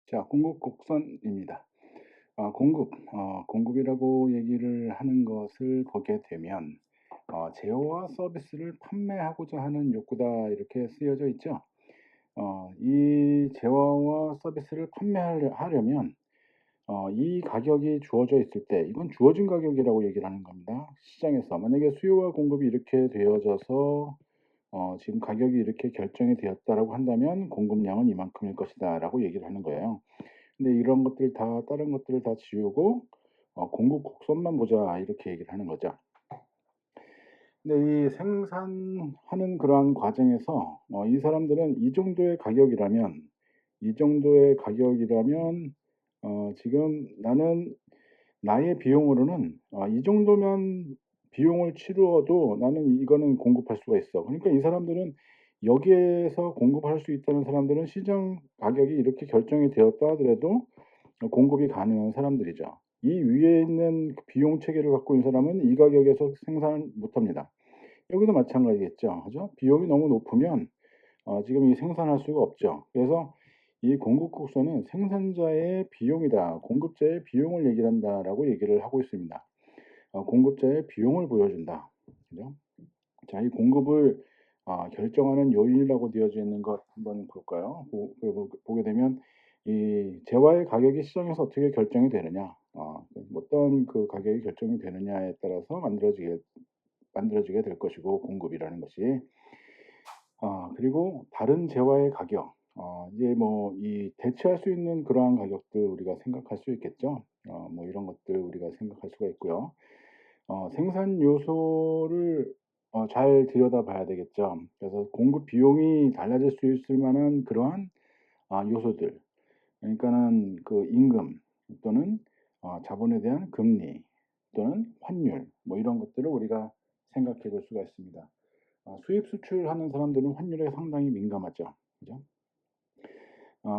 자, 공급 곡선입니다. 공급이라고 얘기를 하는 것을 보게 되면 제어와 서비스를 판매하고자 하는 욕구다 이렇게 쓰여져 있죠. 이 제어와 서비스를 하려면 이 가격이 주어져 있을 때 이건 주어진 가격이라고 얘기를 하는 겁니다. 시장에서 만약에 수요와 공급이 이렇게 되어져서 지금 가격이 이렇게 결정이 되었다라고 한다면 공급량은 이만큼일 것이다라고 얘기를 하는 거예요. 근데 이런 것들 다 다른 것들을 다 지우고 공급 곡선만 보자 이렇게 얘기를 하는 거죠. 근데 이 생산하는 그러한 과정에서 이 사람들은 이 정도의 가격이라면 지금 나는 나의 비용으로는 이 정도면 비용을 치루어도 나는 이거는 공급할 수가 있어. 그러니까 이 사람들은 여기에서 공급할 수 있다는 사람들은 시장 가격이 이렇게 결정이 되었다 하더라도 공급이 가능한 사람들이죠. 이 위에 있는 그 비용 체계를 갖고 있는 사람은 이 가격에서 생산을 못 합니다. 여기도 마찬가지겠죠. 그죠? 비용이 너무 높으면 지금 이 생산할 수가 없죠. 그래서 이 공급 곡선은 생산자의 비용이다. 공급자의 비용을 얘기를 한다라고 얘기를 하고 있습니다. 공급자의 비용을 보여준다. 그죠? 자, 이 공급을 결정하는 요인이라고 되어져 있는 것 한번 볼까요? 보게 되면 이 재화의 가격이 시장에서 어떻게 결정이 되느냐, 어떤 그 가격이 결정이 되느냐에 따라서 만들어지게 될 것이고 공급이라는 것이 그리고 다른 재화의 가격, 이제 뭐 이 대체할 수 있는 그러한 가격들 우리가 생각할 수 있겠죠. 뭐 이런 것들 우리가 생각할 수가 있고요. 생산 요소를 잘 들여다봐야 되겠죠. 그래서 공급 비용이 달라질 수 있을 만한 그러한 요소들, 그러니까는 그 임금 또는 자본에 대한 금리 또는 환율 뭐 이런 것들을 우리가 생각해 볼 수가 있습니다. 수입 수출하는 사람들은 환율에 상당히 민감하죠. 그죠?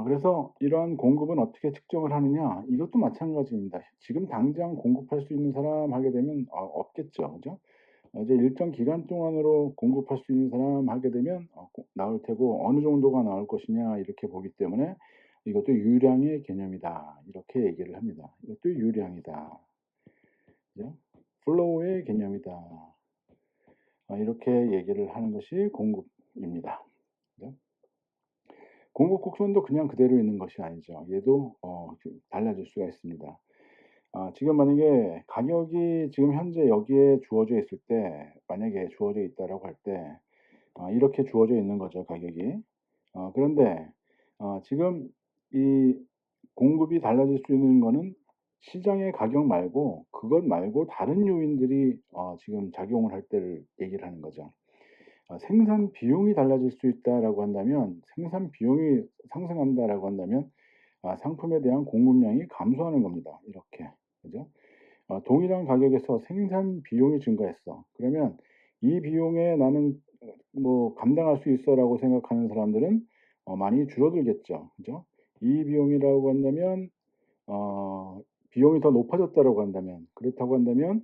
그래서 이러한 공급은 어떻게 측정을 하느냐? 이것도 마찬가지입니다. 지금 당장 공급할 수 있는 사람 하게 되면 없겠죠. 그죠? 이제 일정 기간 동안으로 공급할 수 있는 사람 하게 되면 나올 테고 어느 정도가 나올 것이냐 이렇게 보기 때문에 이것도 유량의 개념이다. 이렇게 얘기를 합니다. 이것도 유량이다. 그죠? 플로우의 개념이다. 이렇게 얘기를 하는 것이 공급입니다. 그죠? 공급 곡선도 그냥 그대로 있는 것이 아니죠. 얘도 달라질 수가 있습니다. 지금 만약에 가격이 지금 현재 여기에 주어져 있을 때 만약에 주어져 있다라고 할 때 이렇게 주어져 있는 거죠, 가격이. 그런데 지금 이 공급이 달라질 수 있는 거는 시장의 가격 말고 그것 말고 다른 요인들이 지금 작용을 할 때를 얘기를 하는 거죠. 생산 비용이 달라질 수 있다라고 한다면 생산 비용이 상승한다라고 한다면 상품에 대한 공급량이 감소하는 겁니다. 이렇게. 그죠? 동일한 가격에서 생산 비용이 증가했어. 그러면 이 비용에 나는 뭐 감당할 수 있어라고 생각하는 사람들은 많이 줄어들겠죠. 그죠? 이 비용이라고 한다면 비용이 더 높아졌다라고 한다면 그렇다고 한다면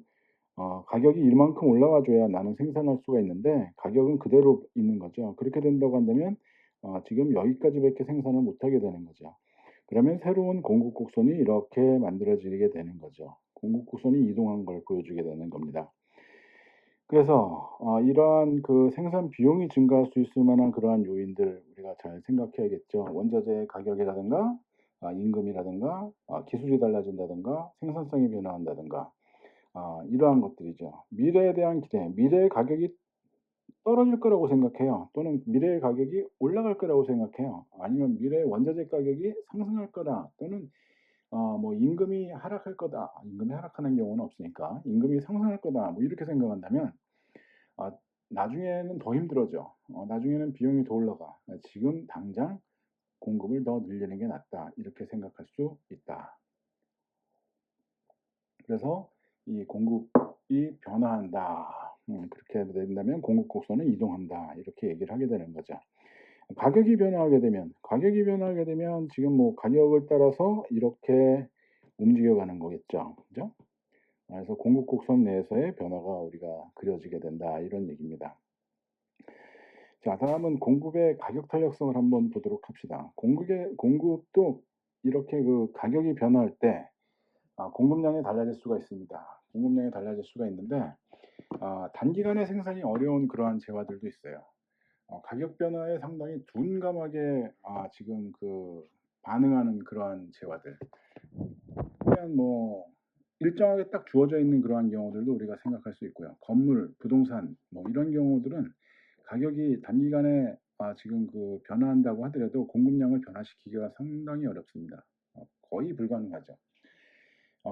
가격이 이만큼 올라와 줘야 나는 생산할 수가 있는데 가격은 그대로 있는 거죠. 그렇게 된다고 한다면 지금 여기까지밖에 생산을 못 하게 되는 거죠. 그러면 새로운 공급 곡선이 이렇게 만들어지게 되는 거죠. 공급 곡선이 이동한 걸 보여주게 되는 겁니다. 그래서 이러한 그 생산 비용이 증가할 수 있을 만한 그러한 요인들 우리가 잘 생각해야겠죠. 원자재 가격이라든가 임금이라든가 기술이 달라진다든가 생산성이 변화한다든가 이러한 것들이죠. 미래에 대한 기대, 미래의 가격이 떨어질 거라고 생각해요. 또는 미래의 가격이 올라갈 거라고 생각해요. 아니면 미래의 원자재 가격이 상승할 거다. 또는 뭐 임금이 하락할 거다. 임금이 하락하는 경우는 없으니까. 임금이 상승할 거다. 뭐 이렇게 생각한다면 아 나중에는 더 힘들어져. 나중에는 비용이 더 올라가. 지금 당장 공급을 더 늘리는 게 낫다. 이렇게 생각할 수 있다. 그래서 이 공급이 변화한다. 그렇게 된다면 공급 곡선은 이동한다. 이렇게 얘기를 하게 되는 거죠. 가격이 변화하게 되면 지금 뭐 가격을 따라서 이렇게 움직여가는 거겠죠. 그죠? 그래서 공급 곡선 내에서의 변화가 우리가 그려지게 된다. 이런 얘기입니다. 자, 다음은 공급의 가격 탄력성을 한번 보도록 합시다. 공급도 이렇게 그 가격이 변화할 때 공급량이 달라질 수가 있습니다. 공급량이 달라질 수가 있는데 단기간에 생산이 어려운 그러한 재화들도 있어요. 가격 변화에 상당히 둔감하게 지금 그 반응하는 그러한 재화들. 그냥 뭐 일정하게 딱 주어져 있는 그러한 경우들도 우리가 생각할 수 있고요. 건물, 부동산 뭐 이런 경우들은 가격이 단기간에 지금 그 변화한다고 하더라도 공급량을 변화시키기가 상당히 어렵습니다. 거의 불가능하죠.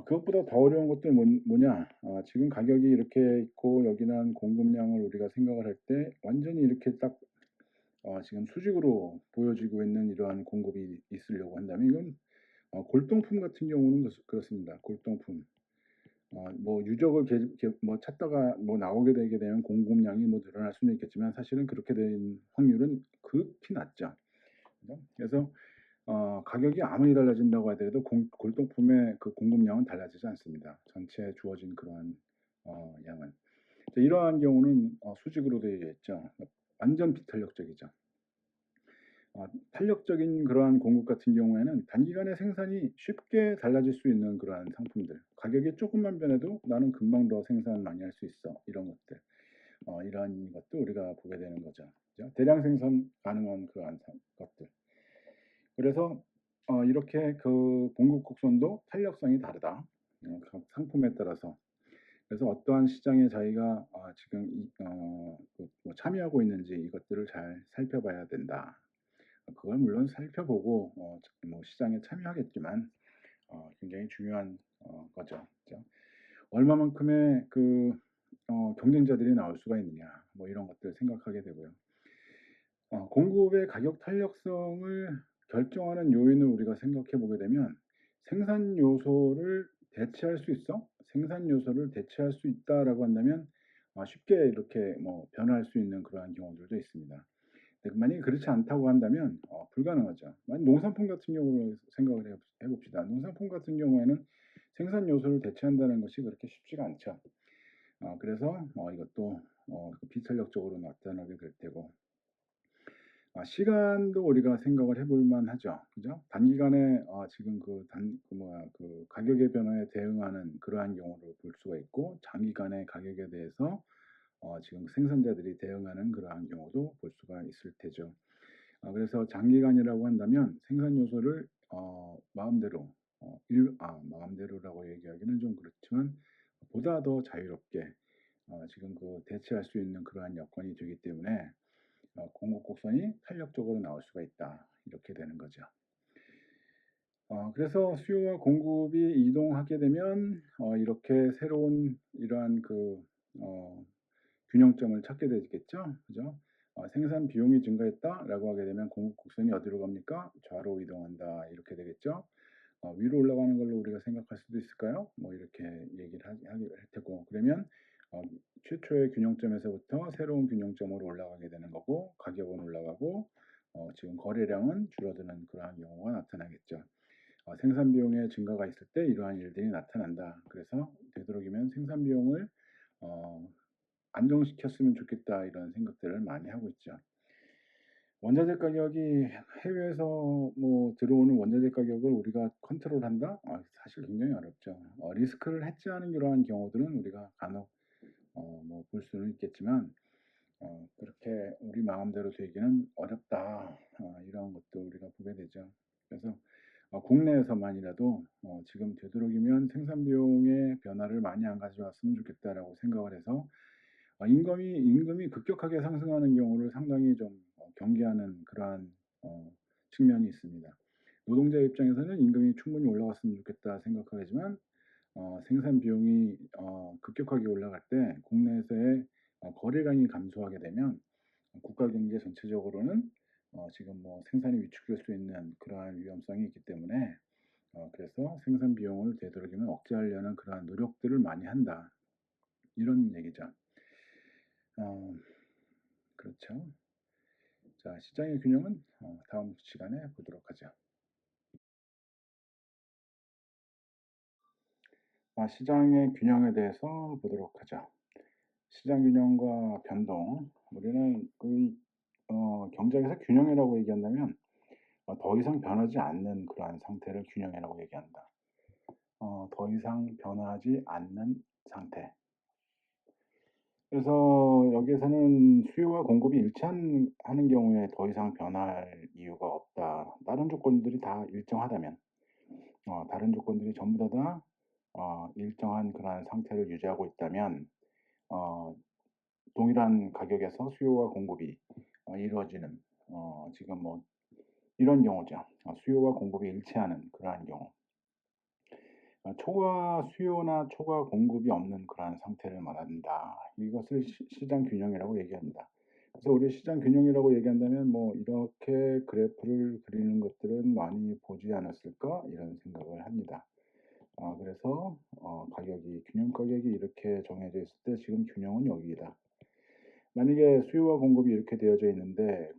그것보다 더 어려운 것들은 뭐냐? 지금 가격이 이렇게 있고 여기는 공급량을 우리가 생각을 할 때 완전히 이렇게 딱 지금 수직으로 보여지고 있는 이러한 공급이 있으려고 한다면 이건 골동품 같은 경우는 그렇습니다. 골동품. 뭐 유적을 뭐 찾다가 뭐 나오게 되게 되면 공급량이 뭐 늘어날 수는 있겠지만 사실은 그렇게 된 확률은 극히 낮죠. 그죠? 그래서 가격이 아무리 달라진다고 하더라도 골동품의 그 공급량은 달라지지 않습니다. 전체 주어진 그러한 양은. 이러한 경우는 수직으로 되어 있죠. 완전 비탄력적이죠. 탄력적인 그러한 공급 같은 경우에는 단기간에 생산이 쉽게 달라질 수 있는 그러한 상품들. 가격이 조금만 변해도 나는 금방 더 생산 많이 할 수 있어. 이런 것들. 이러한 것도 우리가 보게 되는 거죠. 그죠? 대량 생산 가능한 그러한 것들. 그래서 이렇게 그 공급 곡선도 탄력성이 다르다. 각 상품에 따라서. 그래서 어떠한 시장에 자기가 지금 뭐 참여하고 있는지 이것들을 잘 살펴봐야 된다. 그걸 물론 살펴보고 뭐 시장에 참여하겠지만 굉장히 중요한 거죠. 그죠? 얼마만큼의 그 경쟁자들이 나올 수가 있느냐 뭐 이런 것들 생각하게 되고요. 공급의 가격 탄력성을 결정하는 요인을 우리가 생각해 보게 되면 생산 요소를 대체할 수 있어? 생산 요소를 대체할 수 있다라고 한다면 쉽게 이렇게 뭐 변화할 수 있는 그러한 경우들도 있습니다. 만약에 그렇지 않다고 한다면 불가능하죠. 만약 농산품 같은 경우로 생각을 해봅시다. 농산품 같은 경우에는 생산 요소를 대체한다는 것이 그렇게 쉽지가 않죠. 그래서 이것도 비탄력적으로 나타나게 될 테고 시간도 우리가 생각을 해볼 만하죠. 그죠? 단기간에 지금 그 가격의 변화에 대응하는 그러한 경우를 볼 수가 있고 장기간의 가격에 대해서 지금 생산자들이 대응하는 그러한 경우도 볼 수가 있을 테죠. 그래서 장기간이라고 한다면 생산 요소를 마음대로 마음대로라고 얘기하기는 좀 그렇지만 보다 더 자유롭게 지금 그 대체할 수 있는 그러한 여건이 되기 때문에 공급 곡선이 탄력적으로 나올 수가 있다. 이렇게 되는 거죠. 그래서 수요와 공급이 이동하게 되면 이렇게 새로운 이러한 그 균형점을 찾게 되겠죠. 그죠? 생산 비용이 증가했다라고 하게 되면 공급 곡선이 어디로 갑니까? 좌로 이동한다. 이렇게 되겠죠. 위로 올라가는 걸로 우리가 생각할 수도 있을까요? 뭐 이렇게 얘기를 할 테고 그러면 최초의 균형점에서부터 새로운 균형점으로 올라가게 되는 거고 가격은 올라가고 지금 거래량은 줄어드는 그러한 경우가 나타나겠죠. 생산 비용의 증가가 있을 때 이러한 일들이 나타난다. 그래서 되도록이면 생산 비용을 안정시켰으면 좋겠다 이런 생각들을 많이 하고 있죠. 원자재 가격이 해외에서 뭐 들어오는 원자재 가격을 우리가 컨트롤한다? 사실 굉장히 어렵죠. 리스크를 해지하는 이러한 경우들은 우리가 간혹 뭐 볼 수는 있겠지만 그렇게 우리 마음대로 되기는 어렵다. 이런 것도 우리가 보게 되죠. 그래서 국내에서만이라도 지금 되도록이면 생산 비용의 변화를 많이 안 가져왔으면 좋겠다라고 생각을 해서 임금이 급격하게 상승하는 경우를 상당히 좀 경계하는 그러한 측면이 있습니다. 노동자 입장에서는 임금이 충분히 올라갔으면 좋겠다 생각하지만 생산 비용이 급격하게 올라갈 때 국내에서의 거래량이 감소하게 되면 국가 경제 전체적으로는 지금 뭐 생산이 위축될 수 있는 그러한 위험성이 있기 때문에 그래서 생산 비용을 되도록이면 억제하려는 그러한 노력들을 많이 한다. 이런 얘기죠. 그렇죠. 자, 시장의 균형은 다음 시간에 보도록 하죠. 시장의 균형에 대해서 보도록 하죠. 시장 균형과 변동. 우리는 경제학에서 균형이라고 얘기한다면 더 이상 변하지 않는 그러한 상태를 균형이라고 얘기한다. 더 이상 변하지 않는 상태. 그래서 여기에서는 수요와 공급이 일치하는 경우에 더 이상 변할 이유가 없다. 다른 조건들이 다 일정하다면, 다른 조건들이 전부 다 일정한 그러한 상태를 유지하고 있다면, 어, 동일한 가격에서 수요와 공급이 이루어지는, 지금 뭐 이런 경우죠. 수요와 공급이 일치하는 그러한 경우. 초과 수요나 초과 공급이 없는 그러한 상태를 말한다. 이것을 시장 균형이라고 얘기합니다. 그래서 우리 시장 균형이라고 얘기한다면 뭐 이렇게 그래프를 그리는 것들은 많이 보지 않았을까 이런 생각을 합니다. 그래서 균형 가격이 이렇게 정해져 있을 때 지금 균형은 여기이다. 만약에 수요와 공급이 이렇게 되어져 있는데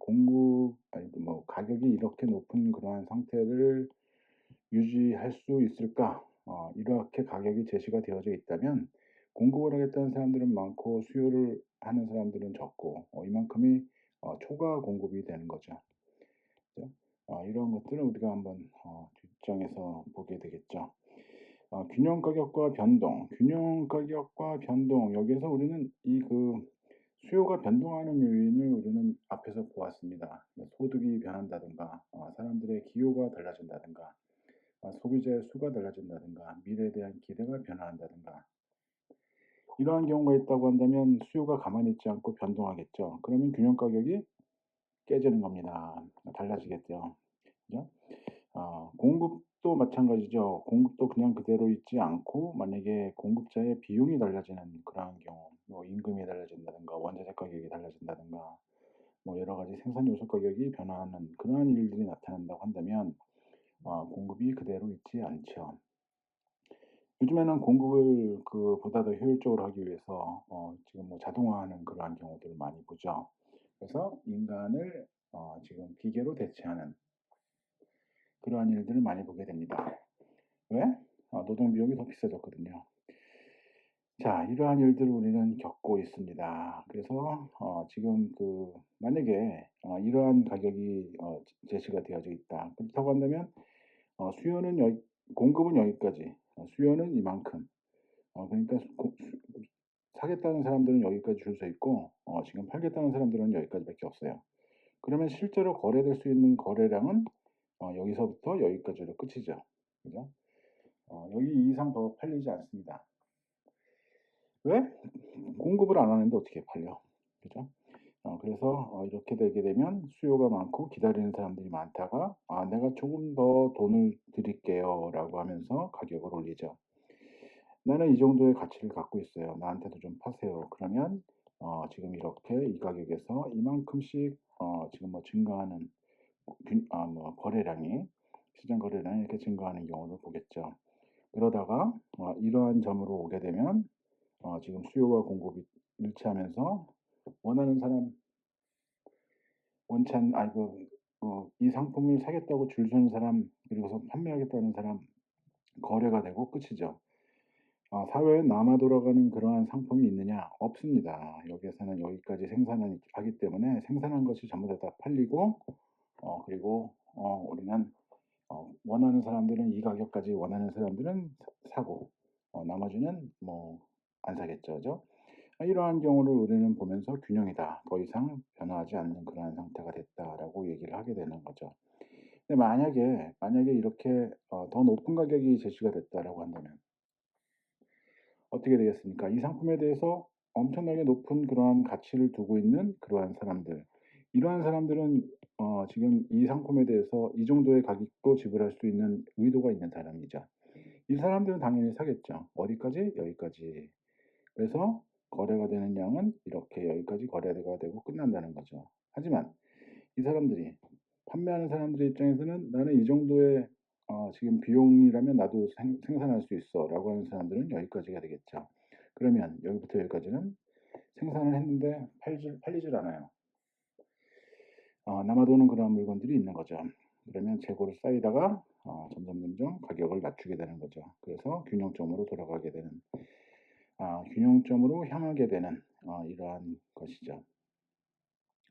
가격이 이렇게 높은 그러한 상태를 유지할 수 있을까? 이렇게 가격이 제시가 되어져 있다면 공급을 하겠다는 사람들은 많고 수요를 하는 사람들은 적고 이만큼이 초과 공급이 되는 거죠. 그죠? 이런 것들은 우리가 한번 뒷장에서 보게 되겠죠. 균형 가격과 변동 여기에서 우리는 수요가 변동하는 요인을 우리는 앞에서 보았습니다. 소득이 변한다든가 사람들의 기호가 달라진다든가 소비자의 수가 달라진다든가 미래에 대한 기대가 변화한다든가 이러한 경우가 있다고 한다면 수요가 가만히 있지 않고 변동하겠죠. 그러면 균형 가격이 깨지는 겁니다. 달라지겠죠. 그죠? 공급도 마찬가지죠. 공급도 그냥 그대로 있지 않고 만약에 공급자의 비용이 달라지는 그러한 경우, 뭐 임금이 달라진다든가 원자재 가격이 달라진다든가 뭐 여러 가지 생산 요소 가격이 변화하는 그러한 일들이 나타난다고 한다면 공급이 그대로 있지 않죠. 요즘에는 공급을 보다 더 효율적으로 하기 위해서 지금 뭐 자동화하는 그러한 경우들을 많이 보죠. 그래서 인간을 지금 기계로 대체하는 그러한 일들을 많이 보게 됩니다. 왜? 노동 비용이 더 비싸졌거든요. 자, 이러한 일들을 우리는 겪고 있습니다. 그래서 지금 만약에 이러한 가격이 제시가 되어져 있다. 그렇다고 한다면 수요는 공급은 여기까지, 수요는 이만큼. 그러니까 사겠다는 사람들은 여기까지 줄 서 있고 지금 팔겠다는 사람들은 여기까지밖에 없어요. 그러면 실제로 거래될 수 있는 거래량은 여기서부터 여기까지로 끝이죠. 그죠? 여기 이상 더 팔리지 않습니다. 왜? 공급을 안 하는데 어떻게 팔려? 그죠? 그래서 이렇게 되게 되면 수요가 많고 기다리는 사람들이 많다가 내가 조금 더 돈을 드릴게요 라고 하면서 가격을 올리죠. 나는 이 정도의 가치를 갖고 있어요. 나한테도 좀 파세요. 그러면 지금 이렇게 이 가격에서 이만큼씩 지금 뭐 증가하는 뭐 거래량이 시장 거래량이 이렇게 증가하는 경우를 보겠죠. 그러다가 이러한 점으로 오게 되면 지금 수요와 공급이 일치하면서 원하는 사람 원치 않 아이고 이 상품을 사겠다고 줄 서는 사람 그리고서 판매하겠다는 사람 거래가 되고 끝이죠. 사회에 남아 돌아가는 그러한 상품이 있느냐? 없습니다. 여기에서는 여기까지 생산을 하기 때문에 생산한 것이 전부 다 팔리고 그리고 우리는 원하는 사람들은 이 가격까지 원하는 사람들은 사고 나머지는 뭐 안 사겠죠. 그죠? 이러한 경우를 우리는 보면서 균형이다. 더 이상 변화하지 않는 그러한 상태가 됐다라고 얘기를 하게 되는 거죠. 근데 만약에 이렇게 더 높은 가격이 제시가 됐다라고 한다면 어떻게 되겠습니까? 이 상품에 대해서 엄청나게 높은 그러한 가치를 두고 있는 그러한 사람들. 이러한 사람들은 지금 이 상품에 대해서 이 정도의 가격도 지불할 수 있는 의도가 있는 사람이죠. 이 사람들은 당연히 사겠죠. 어디까지? 여기까지. 그래서 거래가 되는 양은 이렇게 여기까지 거래가 되고 끝난다는 거죠. 하지만 이 사람들이 판매하는 사람들의 입장에서는 나는 이 정도의 지금 비용이라면 나도 생산할 수 있어 라고 하는 사람들은 여기까지가 되겠죠. 그러면 여기부터 여기까지는 생산을 했는데 팔리질 않아요. 남아도는 그런 물건들이 있는 거죠. 그러면 재고로 쌓이다가 점점 가격을 낮추게 되는 거죠. 그래서 균형점으로 돌아가게 되는 균형점으로 향하게 되는 이러한 것이죠.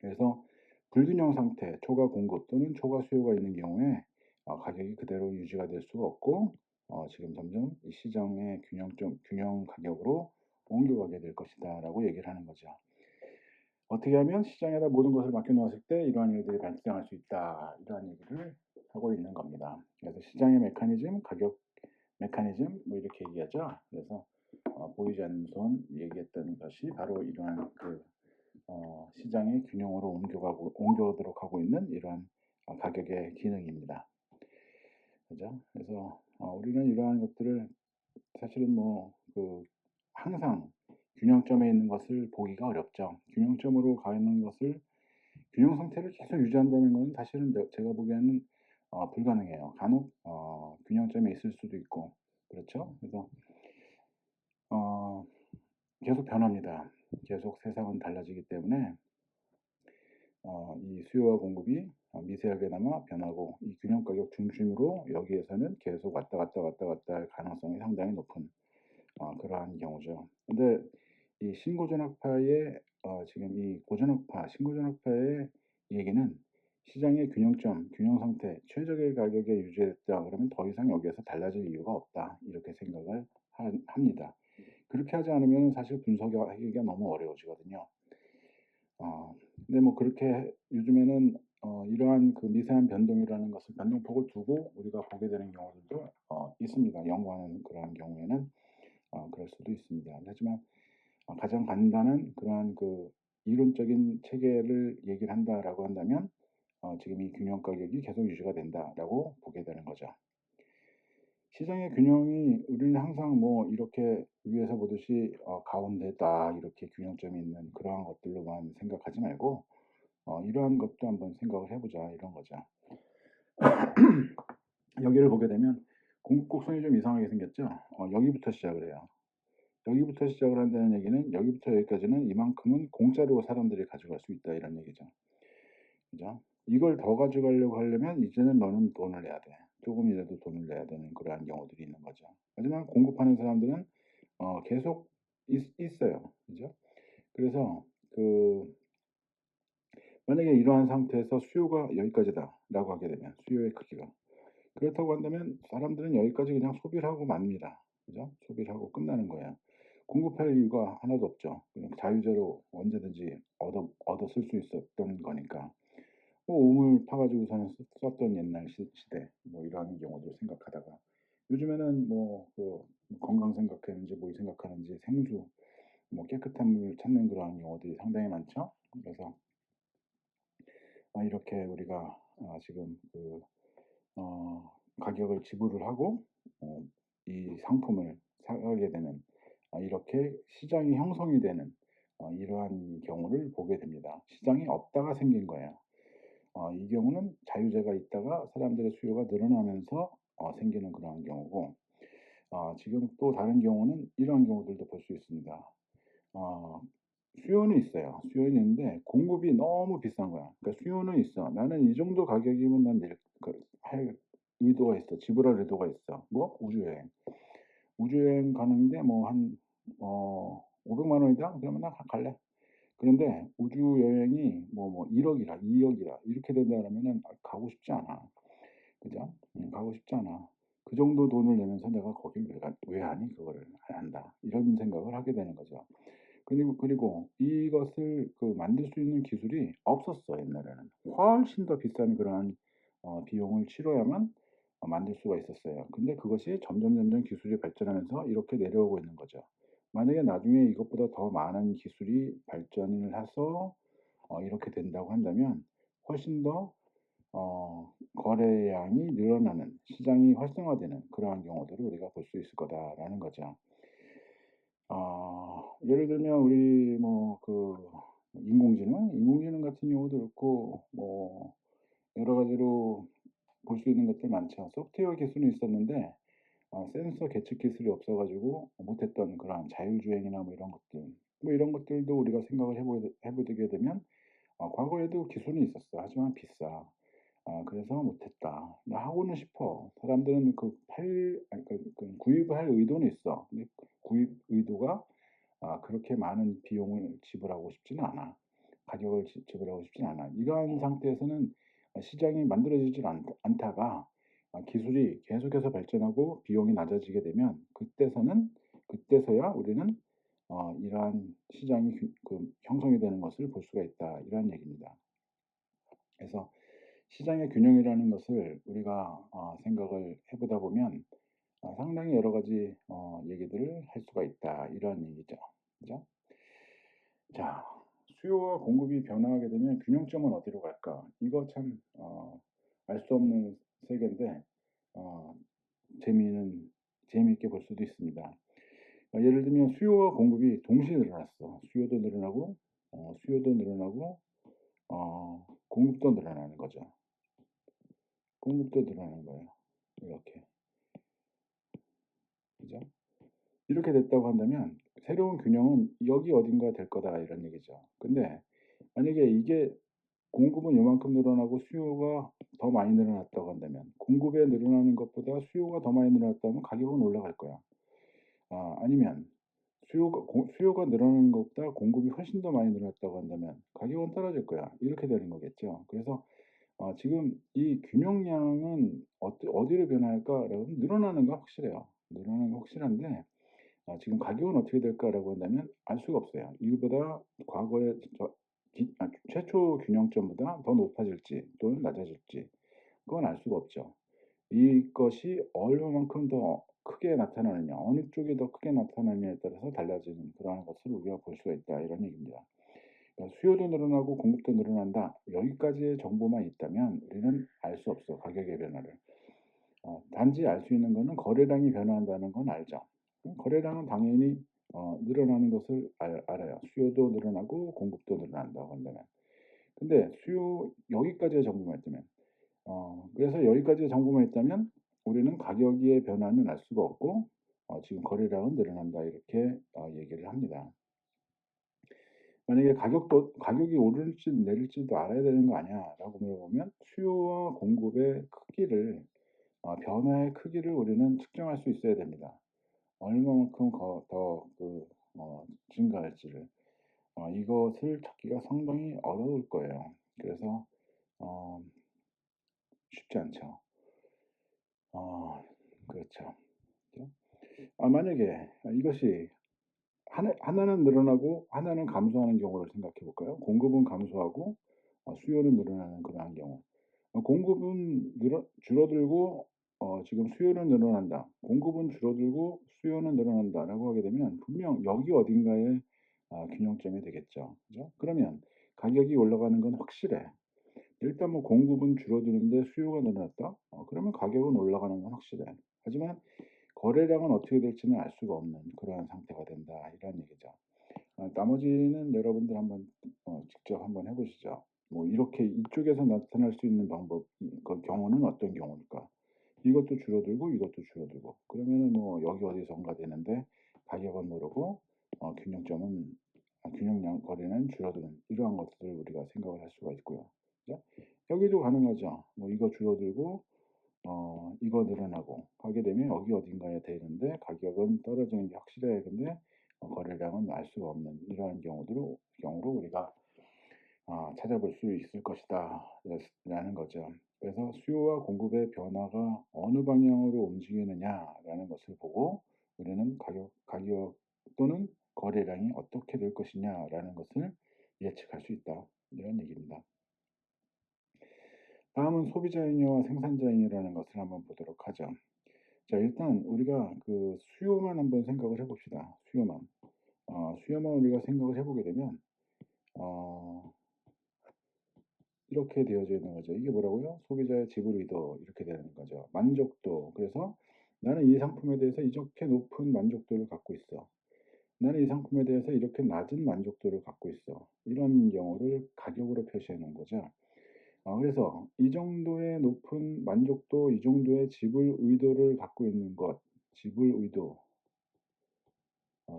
그래서 불균형 상태, 초과 공급 또는 초과 수요가 있는 경우에 가격이 그대로 유지가 될 수가 없고 지금 점점 이 시장의 균형 가격으로 옮겨가게 될 것이다라고 얘기를 하는 거죠. 어떻게 하면 시장에다 모든 것을 맡겨 놓았을 때 이러한 일들이 발생할 수 있다. 이러한 얘기를 하고 있는 겁니다. 그래서 시장의 메커니즘, 가격 메커니즘 뭐 이렇게 얘기하죠. 그래서 보이지 않는 손 얘기했던 것이 바로 이러한 시장의 균형으로 옮겨오도록 하고 있는 이러한 가격의 기능입니다. 그죠? 그래서 우리는 이러한 것들을 사실은 항상 균형점에 있는 것을 보기가 어렵죠. 균형점으로 가는 것을 균형 상태를 계속 유지한다는 것은 사실은 제가 보기에는 불가능해요. 간혹 균형점에 있을 수도 있고 그렇죠. 그래서 어, 계속 변합니다. 계속 세상은 달라지기 때문에 이 수요와 공급이 미세하게나마 변하고 이 균형 가격 중심으로 여기에서는 계속 왔다 갔다 할 가능성이 상당히 높은 그러한 경우죠. 근데 이 신고전학파의 지금 이 고전학파, 신고전학파의 얘기는 시장의 균형점, 균형 상태, 최적의 가격에 유지했다. 그러면 더 이상 여기에서 달라질 이유가 없다. 이렇게 생각을 합니다. 그렇게 하지 않으면 사실 분석하기가 너무 어려워지거든요. 근데 뭐 그렇게 요즘에는 이러한 그 미세한 변동이라는 것을 변동폭을 두고 우리가 보게 되는 경우들도 있습니다. 연구하는 그러한 경우에는 그럴 수도 있습니다. 하지만 가장 간단한 그러한 그 이론적인 체계를 얘기를 한다라고 한다면 지금 이 균형 가격이 계속 유지가 된다라고 보게 되는 거죠. 시장의 균형이 우리는 항상 뭐 이렇게 위에서 보듯이 가운데다 이렇게 균형점이 있는 그러한 것들로만 생각하지 말고 이러한 것도 한번 생각을 해보자 이런 거죠. 여기를 보게 되면 공급곡선이 좀 이상하게 생겼죠. 여기부터 시작을 해요. 여기부터 시작을 한다는 얘기는 여기부터 여기까지는 이만큼은 공짜로 사람들이 가져갈 수 있다 이런 얘기죠. 그죠? 이걸 더 가져가려고 하려면 이제는 너는 돈을 내야 돼. 조금이라도 돈을 내야 되는 그러한 경우들이 있는 거죠. 하지만 공급하는 사람들은 계속 있어요. 그죠? 그래서 만약에 이러한 상태에서 수요가 여기까지다라고 하게 되면 수요의 크기가 그렇다고 한다면 사람들은 여기까지 그냥 소비를 하고 맙니다. 그죠? 소비를 하고 끝나는 거예요. 공급할 이유가 하나도 없죠. 그냥 자유제로 언제든지 얻어 쓸 수 있었던 거니까. 우물 파가지고서는 썼던 옛날 시대 뭐 이런 경우들 생각하다가 요즘에는 건강 생각하는지 뭘 생각하는지 생수 뭐 깨끗한 물 찾는 그런 경우들이 상당히 많죠. 그래서 이렇게 우리가 지금 가격을 지불을 하고 이 상품을 사게 되는 이렇게 시장이 형성이 되는 이러한 경우를 보게 됩니다. 시장이 없다가 생긴 거예요. 이 경우는 자유재가 있다가 사람들의 수요가 늘어나면서 생기는 그러한 경우고 지금 또 다른 경우는 이러한 경우들도 볼 수 있습니다. 수요는 있어요. 수요는 있는데 공급이 너무 비싼 거야. 그러니까 수요는 있어. 나는 이 정도 가격이면 할 의도가 있어. 지불할 의도가 있어. 뭐 우주여행. 우주여행 가는데 뭐 한 500만 원이다. 그러면 나 갈래. 그런데 우주여행이 1억이라 2억이라 이렇게 된다 그러면은 가고 싶지 않아. 그죠? 가고 싶지 않아. 그 정도 돈을 내면서 내가 거길 왜 하니? 그거를 한다. 이런 생각을 하게 되는 거죠. 그리고 이것을 만들 수 있는 기술이 없었어, 옛날에는. 훨씬 더 비싼 그러한 비용을 치러야만 만들 수가 있었어요. 근데 그것이 점점 기술이 발전하면서 이렇게 내려오고 있는 거죠. 만약에 나중에 이것보다 더 많은 기술이 발전을 해서 이렇게 된다고 한다면 훨씬 더 거래량이 늘어나는 시장이 활성화되는 그러한 경우들을 우리가 볼 수 있을 거다라는 거죠. 예를 들면 우리 인공지능 같은 경우도 그렇고 여러 가지로 볼 수 있는 것들 많죠. 소프트웨어 기술은 있었는데 센서 계측 기술이 없어가지고 못했던 그런 자율주행이나 뭐 이런 것들 이런 것들도 우리가 생각을 해보게 되면 과거에도 기술은 있었어. 하지만 비싸. 그래서 못했다. 나 하고는 싶어. 사람들은 구입할 의도는 있어. 근데 구입 의도가 그렇게 많은 비용을 지불하고 싶지는 않아. 가격을 지불하고 싶진 않아. 이러한 상태에서는 시장이 만들어지질 않다가 기술이 계속해서 발전하고 비용이 낮아지게 되면 그때서야 우리는 이러한 시장이 형성이 되는 것을 볼 수가 있다. 이런 얘기입니다. 그래서 시장의 균형이라는 것을 우리가 생각을 해보다 보면 상당히 여러 가지 얘기들을 할 수가 있다. 이런 얘기죠. 그죠? 자, 수요와 공급이 변화하게 되면 균형점은 어디로 갈까? 이거 참 알 수 없는 세계인데 재미있게 볼 수도 있습니다. 예를 들면 수요와 공급이 동시에 늘어났어. 수요도 늘어나고 공급도 늘어나는 거죠. 공급도 늘어나는 거예요. 이렇게. 그죠? 이렇게 됐다고 한다면 새로운 균형은 여기 어딘가 될 거다 이런 얘기죠. 근데 만약에 이게 공급은 요만큼 늘어나고 수요가 더 많이 늘어났다고 한다면 공급에 늘어나는 것보다 수요가 더 많이 늘어났다면 가격은 올라갈 거야. 아니면 수요가 늘어나는 것보다 공급이 훨씬 더 많이 늘어났다고 한다면 가격은 떨어질 거야. 이렇게 되는 거겠죠. 그래서 지금 이 균형량은 어디로 변할까라고 하면 늘어나는 건 확실해요. 늘어나는 건 확실한데 지금 가격은 어떻게 될까라고 한다면 알 수가 없어요. 이거보다 과거에 최초 균형점보다 더 높아질지 또는 낮아질지 그건 알 수가 없죠. 이것이 얼마만큼 더 크게 나타나느냐, 어느 쪽이 더 크게 나타나느냐에 따라서 달라지는 그러한 것을 우리가 볼 수가 있다 이런 얘기입니다. 그러니까 수요도 늘어나고 공급도 늘어난다. 여기까지의 정보만 있다면 우리는 알 수 없어 가격의 변화를. 단지 알 수 있는 것은 거래량이 변화한다는 건 알죠. 거래량은 당연히 늘어나는 것을 알아요. 수요도 늘어나고 공급도 늘어난다고 한다면. 근데 여기까지의 정보만 있다면 그래서 여기까지의 정보만 있다면 우리는 가격의 변화는 알 수가 없고 지금 거래량은 늘어난다 이렇게 얘기를 합니다. 만약에 가격이 오를지 내릴지도 알아야 되는 거 아니야 라고 물어보면 수요와 공급의 크기를 변화의 크기를 우리는 측정할 수 있어야 됩니다. 얼마만큼 더 증가할지를 이것을 찾기가 상당히 어려울 거예요. 그래서 쉽지 않죠. 그렇죠. 만약에 이것이 하나는 늘어나고 하나는 감소하는 경우를 생각해 볼까요? 공급은 감소하고 수요는 늘어나는 그러한 경우. 공급은 줄어들고 지금 수요는 늘어난다. 공급은 줄어들고 수요는 늘어난다라고 하게 되면 분명 여기 어딘가에 균형점이 되겠죠. 그죠? 그러면 가격이 올라가는 건 확실해. 일단 뭐 공급은 줄어드는데 수요가 늘어났다. 그러면 가격은 올라가는 건 확실해. 하지만 거래량은 어떻게 될지는 알 수가 없는 그러한 상태가 된다. 이런 얘기죠. 나머지는 여러분들 한번 직접 한번 해보시죠. 뭐 이렇게 이쪽에서 나타날 수 있는 그 경우는 어떤 경우일까? 이것도 줄어들고 이것도 줄어들고 그러면은 뭐 여기 어디선가 되는데 가격은 모르고 균형량 거래는 줄어드는 이러한 것들을 우리가 생각을 할 수가 있고요. 그죠? 여기도 가능하죠. 뭐 이거 줄어들고 이거 늘어나고 하게 되면 여기 어딘가에 되는데 가격은 떨어지는 게 확실해. 근데 거래량은 알 수가 없는 이러한 경우로 우리가 찾아볼 수 있을 것이다 라는 거죠. 그래서 수요와 공급의 변화가 어느 방향으로 움직이느냐라는 것을 보고 우리는 가격 또는 거래량이 어떻게 될 것이냐라는 것을 예측할 수 있다 이런 얘기입니다. 다음은 소비자행위와 생산자행위라는 것을 한번 보도록 하죠. 자, 일단 우리가 그 수요만 한번 생각을 해봅시다. 수요만 우리가 생각을 해보게 되면 이렇게 되어져 있는 거죠. 이게 뭐라고요? 소비자의 지불 의도 이렇게 되는 거죠. 만족도. 그래서 나는 이 상품에 대해서 이렇게 높은 만족도를 갖고 있어. 나는 이 상품에 대해서 이렇게 낮은 만족도를 갖고 있어. 이런 경우를 가격으로 표시해 놓은 거죠. 그래서 이 정도의 높은 만족도, 이 정도의 지불 의도를 갖고 있는 것, 지불 의도,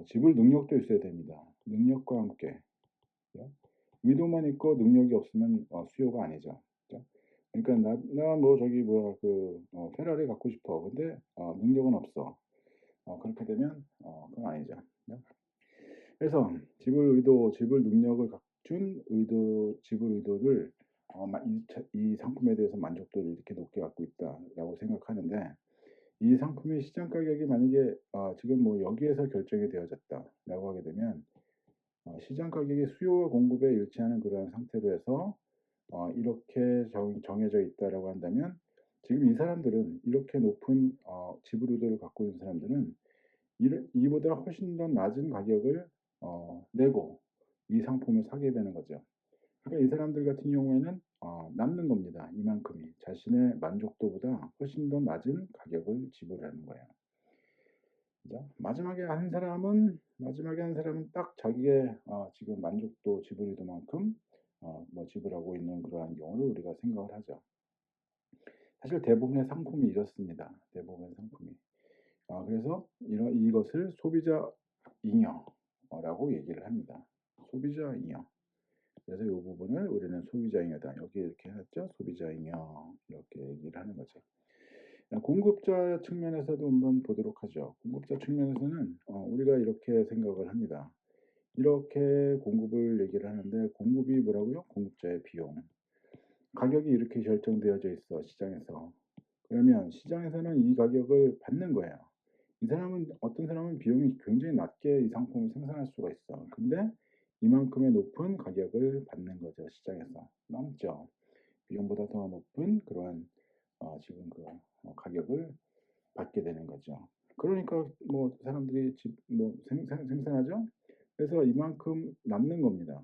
지불 능력도 있어야 됩니다. 능력과 함께. 의도만 있고 능력이 없으면 수요가 아니죠. 그죠? 그러니까 나 뭐 저기 뭐야 페라리 갖고 싶어. 근데 능력은 없어. 그렇게 되면 그건 아니죠. 그죠? 그래서 지불 의도, 지불 능력을 준 의도 지불 의도를 이 상품에 대해서 만족도를 이렇게 높게 갖고 있다라고 생각하는데 이 상품의 시장 가격이 만약에 지금 뭐 여기에서 결정이 되어졌다라고 하게 되면 시장 가격이 수요와 공급에 일치하는 그러한 상태로 해서 이렇게 정해져 있다라고 한다면 지금 이 사람들은 이렇게 높은 지불 의도를 갖고 있는 사람들은 이보다 훨씬 더 낮은 가격을 내고 이 상품을 사게 되는 거죠. 그러니까 이 사람들 같은 경우에는 남는 겁니다. 이만큼이 자신의 만족도보다 훨씬 더 낮은 가격을 지불하는 거예요. 그죠? 마지막에 한 사람은 딱 자기의 지금 만족도 지불 의도만큼 뭐 지불하고 있는 그러한 경우를 우리가 생각을 하죠. 사실 대부분의 상품이 이렇습니다. 대부분의 상품이. 그래서 이것을 소비자 잉여라고 얘기를 합니다. 소비자 잉여. 그래서 이 부분을 우리는 소비자 잉여다. 여기 이렇게 해놨죠. 소비자 잉여 이렇게 얘기를 하는 거죠. 공급자 측면에서도 한번 보도록 하죠. 공급자 측면에서는 우리가 이렇게 생각을 합니다. 이렇게 공급을 얘기를 하는데 공급이 뭐라고요? 공급자의 비용. 가격이 이렇게 결정되어져 있어 시장에서. 그러면 시장에서는 이 가격을 받는 거예요. 어떤 사람은 비용이 굉장히 낮게 이 상품을 생산할 수가 있어. 근데 이만큼의 높은 가격을 받는 거죠. 시장에서. 남죠. 비용보다 더 높은 그러한 지금 그 가격을 받게 되는 거죠. 그러니까 뭐 사람들이 뭐 생산하죠. 그래서 이만큼 남는 겁니다.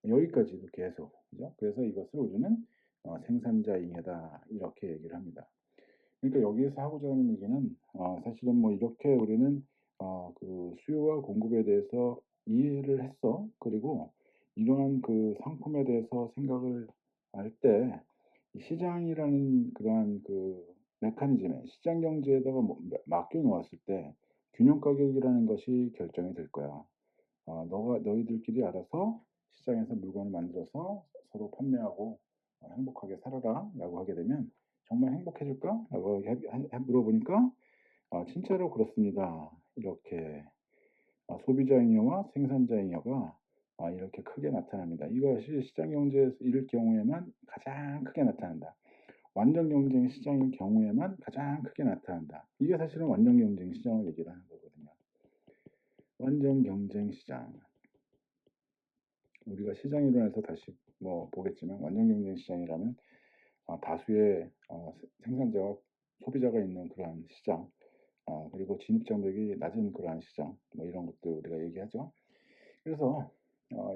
여기까지도 계속. 그죠? 그래서 이것을 우리는 생산자 잉여다 이렇게 얘기를 합니다. 그러니까 여기에서 하고자 하는 얘기는 사실은 뭐 이렇게 우리는 그 수요와 공급에 대해서 이해를 했어. 그리고 이러한 그 상품에 대해서 생각을 할 때 시장이라는 그러한 그 메커니즘에 시장 경제에다가 맡겨 놓았을 때 균형 가격이라는 것이 결정이 될 거야. 너희들끼리 알아서 시장에서 물건을 만들어서 서로 판매하고 행복하게 살아라라고 하게 되면 정말 행복해질까?라고 물어보니까 진짜로 그렇습니다. 이렇게 소비자 잉여와 생산자 잉여가 이렇게 크게 나타납니다. 이것이 시장 경제에서 이럴 경우에만 가장 크게 나타난다. 완전 경쟁 시장인 경우에만 가장 크게 나타난다. 이게 사실은 완전 경쟁 시장을 얘기를 하는 거거든요. 완전 경쟁 시장. 우리가 시장 이론에서 다시 뭐 보겠지만 완전 경쟁 시장이라면 다수의 생산자와 소비자가 있는 그러한 시장, 그리고 진입 장벽이 낮은 그러한 시장, 뭐 이런 것들 우리가 얘기하죠. 그래서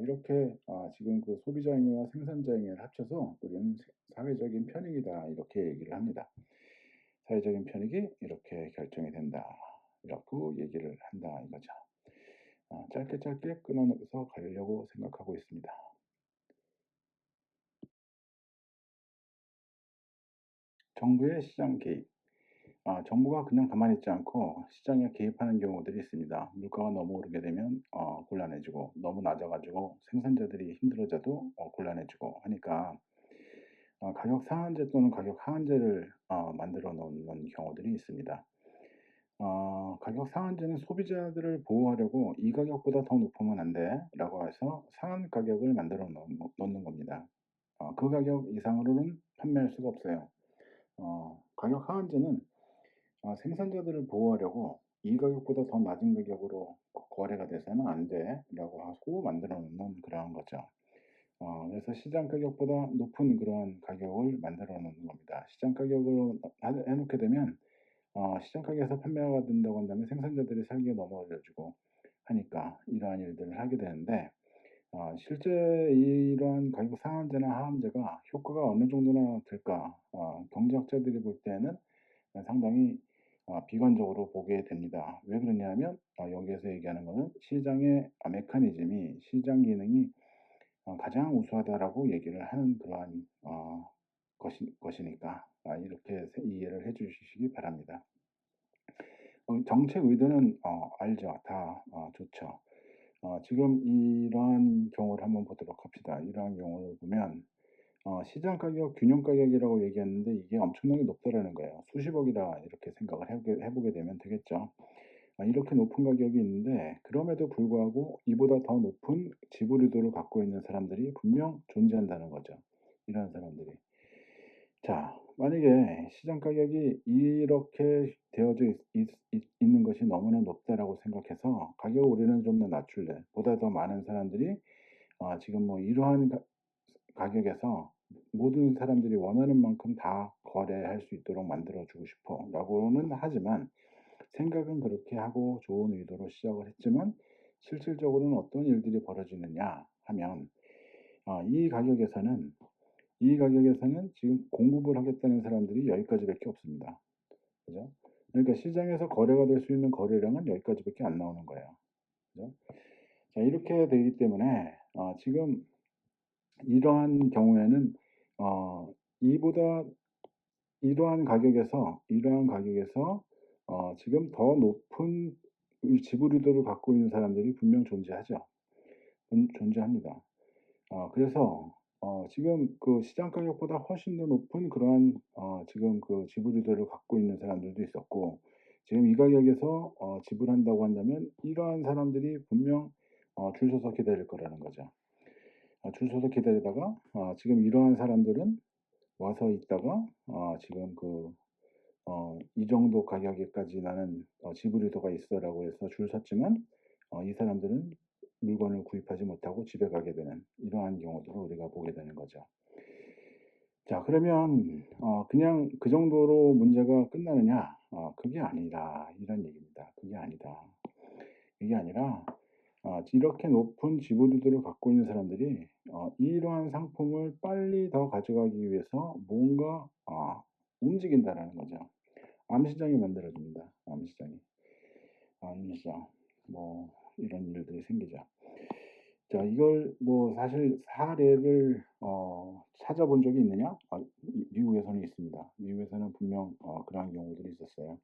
이렇게 지금 그 소비자 잉여와 생산자 잉여를 합쳐서 우리는 사회적인 편익이다 이렇게 얘기를 합니다. 사회적인 편익이 이렇게 결정이 된다. 이렇게 얘기를 한다 이거죠. 짧게 끊어서 가려고 생각하고 있습니다. 정부의 시장 개입. 정부가 그냥 가만히 있지 않고 시장에 개입하는 경우들이 있습니다. 물가가 너무 오르게 되면 곤란해지고 너무 낮아가지고 생산자들이 힘들어져도 곤란해지고 하니까 가격 상한제 또는 가격 하한제를 만들어 놓는 경우들이 있습니다. 가격 상한제는 소비자들을 보호하려고 이 가격보다 더 높으면 안 돼 라고 해서 상한 가격을 만들어 놓는 겁니다. 그 가격 이상으로는 판매할 수가 없어요. 가격 하한제는 생산자들을 보호하려고 이 가격보다 더 낮은 가격으로 거래가 돼서는 안 돼라고 하고 만들어 놓는 그러한 거죠. 그래서 시장 가격보다 높은 그러한 가격을 만들어 놓는 겁니다. 시장 가격으로 해놓게 되면 시장 가격에서 판매가 된다고 한다면 생산자들이 살기가 너무 어려워지고 하니까 이러한 일들을 하게 되는데 실제 이러한 가격 상한제나 하한제가 효과가 어느 정도나 될까? 경제학자들이 볼 때는 상당히 비관적으로 보게 됩니다. 왜 그러냐면 여기에서 얘기하는 것은 시장의 메커니즘이 시장 기능이 가장 우수하다라고 얘기를 하는 그러한 것이니까 이렇게 이해를 해주시기 바랍니다. 정책 의도는 알죠. 다 좋죠. 지금 이러한 경우를 한번 보도록 합시다. 이러한 경우를 보면 시장 가격, 균형 가격이라고 얘기했는데 이게 엄청나게 높다라는 거예요. 수십억이다 이렇게 생각을 해보게 되면 되겠죠. 이렇게 높은 가격이 있는데 그럼에도 불구하고 이보다 더 높은 지불 의도를 갖고 있는 사람들이 분명 존재한다는 거죠, 이런 사람들이. 자, 만약에 시장 가격이 이렇게 되어져 있는 것이 너무나 높다라고 생각해서 가격을 우리는 좀 더 낮출래. 보다 더 많은 사람들이 지금 뭐 이러한 가격에서 모든 사람들이 원하는 만큼 다 거래할 수 있도록 만들어 주고 싶어라고는 하지만, 생각은 그렇게 하고 좋은 의도로 시작을 했지만 실질적으로는 어떤 일들이 벌어지느냐 하면, 이 가격에서는 지금 공급을 하겠다는 사람들이 여기까지밖에 없습니다. 그죠? 그러니까 시장에서 거래가 될 수 있는 거래량은 여기까지밖에 안 나오는 거예요. 그죠? 자, 이렇게 되기 때문에 지금 이러한 경우에는 이보다 이러한 가격에서 지금 더 높은 이 지불 의도를 갖고 있는 사람들이 분명 존재하죠. 존재합니다. 그래서 지금 그 시장 가격보다 훨씬 더 높은 그러한 지금 그 지불 의도를 갖고 있는 사람들도 있었고, 지금 이 가격에서 지불한다고 한다면 이러한 사람들이 분명 줄 서서 기다릴 거라는 거죠. 줄 서서 기다리다가 지금 이러한 사람들은 와서 있다가 지금 이 정도 가격에까지 나는 지불 의도가 있어라고 해서 줄 섰지만 이 사람들은 물건을 구입하지 못하고 집에 가게 되는 이러한 경우들을 우리가 보게 되는 거죠. 자, 그러면 그냥 그 정도로 문제가 끝나느냐? 그게 아니라 이런 얘기입니다. 그게 아니다. 이게 아니라 이렇게 높은 지불 의도를 갖고 있는 사람들이 이러한 상품을 빨리 더 가져가기 위해서 뭔가 움직인다라는 거죠. 암시장이 만들어집니다. 암시장이. 암시장. 뭐 이런 일들이 생기죠. 자, 이걸 뭐 사실 사례를 찾아본 적이 있느냐? 미국에서는 있습니다. 미국에서는 분명 그러한 경우들이 있었어요.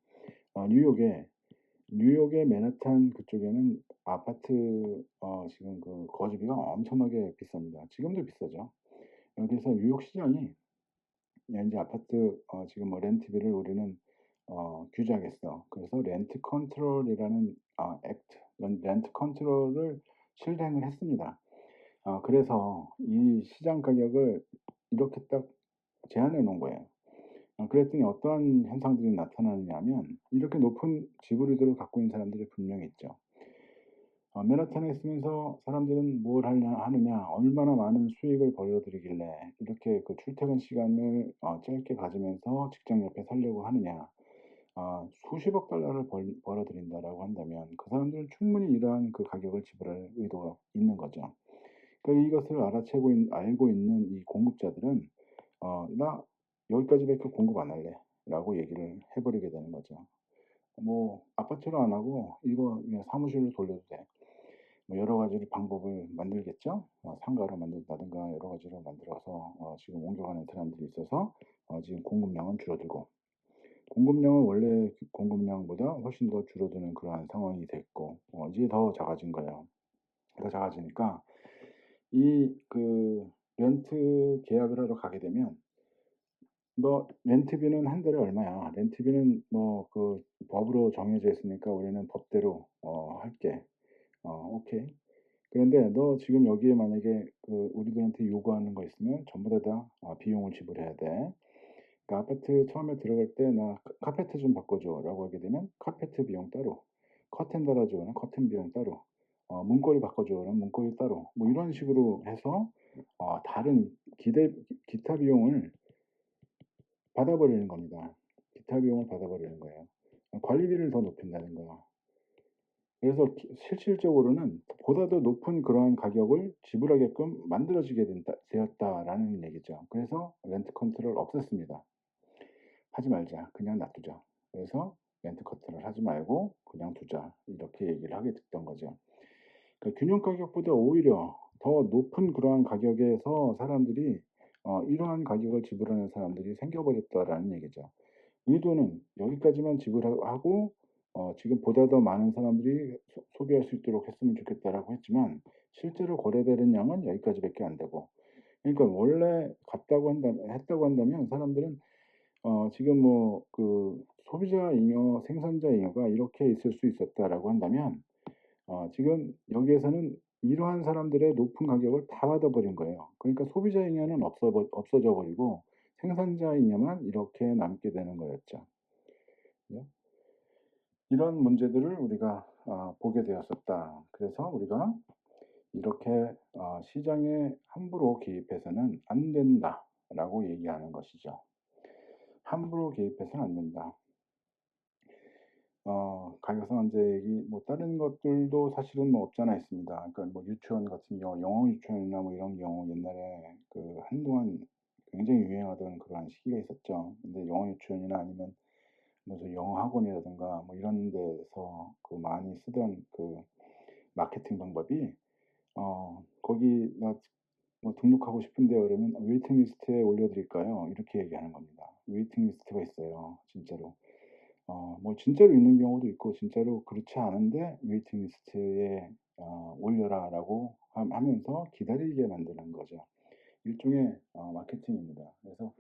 뉴욕의 맨하탄 그쪽에는 아파트 지금 그 거주비가 엄청나게 비쌉니다. 지금도 비싸죠. 그래서 뉴욕 시장이 이제 아파트 지금 뭐 렌트비를 우리는 규제하겠어. 그래서 렌트 컨트롤이라는 액트, 렌트 컨트롤을 실행을 했습니다. 그래서 이 시장 가격을 이렇게 딱 제한해 놓은 거예요. 그랬더니 어떠한 현상들이 나타나느냐 하면, 이렇게 높은 지불 의도를 갖고 있는 사람들이 분명히 있죠. 맨하탄에 있으면서 사람들은 뭘 하느냐, 얼마나 많은 수익을 벌어들이길래 이렇게 그 출퇴근 시간을 짧게 가지면서 직장 옆에 살려고 하느냐. 수십억 달러를 벌어들인다라고 한다면 그 사람들은 충분히 이러한 그 가격을 지불할 의도가 있는 거죠. 그러니까 이것을 알고 있는 이 공급자들은 나 여기까지밖에 공급 안 할래 라고 얘기를 해버리게 되는 거죠. 뭐 아파트로 안 하고 이거 그냥 사무실로 돌려도 돼. 뭐 여러 가지 방법을 만들겠죠. 상가로 만든다든가 여러 가지로 만들어서 지금 옮겨가는 사람들이 있어서 지금 공급량은 줄어들고, 공급량은 원래 공급량보다 훨씬 더 줄어드는 그러한 상황이 됐고, 이제 더 작아진 거예요. 더 작아지니까 이 렌트 계약을 하러 가게 되면, 너 렌트비는 한 달에 얼마야? 렌트비는 뭐 법으로 정해져 있으니까 우리는 법대로 할게. 오케이. 그런데 너 지금 여기에 만약에 우리들한테 요구하는 거 있으면 전부 다 비용을 지불해야 돼. 그러니까 아파트 처음에 들어갈 때 "나 카페트 좀 바꿔줘."라고 하게 되면 카페트 비용 따로, 커튼 달아줘.'는 커튼 비용 따로, 문고리 바꿔줘.'는 문고리 따로, 뭐 이런 식으로 해서 다른 기타 비용을 받아버리는 겁니다. 기타 비용을 받아버리는 거예요. 관리비를 더 높인다는 거예요. 그래서 실질적으로는 보다 더 높은 그러한 가격을 지불하게끔 만들어지게 되었다라는 얘기죠. 그래서 렌트 컨트롤 없앴습니다. 하지 말자. 그냥 놔두자. 그래서 렌트 컨트롤 하지 말고 그냥 두자. 이렇게 얘기를 하게 됐던 거죠. 그러니까 균형 가격보다 오히려 더 높은 그러한 가격에서 사람들이 이러한 가격을 지불하는 사람들이 생겨버렸다라는 얘기죠. 의도는 여기까지만 지불하고 지금 보다 더 많은 사람들이 소비할 수 있도록 했으면 좋겠다라고 했지만, 실제로 거래되는 양은 여기까지밖에 안 되고, 그러니까 원래 했다고 한다면 사람들은 지금 뭐 소비자 잉여, 생산자 잉여가 이렇게 있을 수 있었다라고 한다면 지금 여기에서는 이러한 사람들의 높은 가격을 다 받아버린 거예요. 그러니까 소비자 잉여는 없어져 버리고 생산자 잉여만 이렇게 남게 되는 거였죠. 그죠? 이런 문제들을 우리가 보게 되었었다. 그래서 우리가 이렇게 시장에 함부로 개입해서는 안 된다라고 얘기하는 것이죠. 함부로 개입해서는 안 된다. 가격 상한제 얘기 뭐 다른 것들도 사실은 뭐 없지 않아 있습니다. 그러니까 뭐 유치원 같은 경우 영어 유치원이나 뭐 이런 경우 옛날에 한동안 굉장히 유행하던 그러한 시기가 있었죠. 근데 영어 유치원이나 아니면 무슨 영어 학원이라든가 뭐 이런 데서 많이 쓰던 마케팅 방법이 거기 나 뭐 등록하고 싶은데요. 그러면 웨이팅 리스트에 올려 드릴까요? 이렇게 얘기하는 겁니다. 웨이팅 리스트가 있어요, 진짜로. 뭐 진짜로 있는 경우도 있고 진짜로 그렇지 않은데 웨이팅 리스트에 올려라라고 하면서 기다리게 만드는 거죠. 일종의 마케팅입니다. 그래서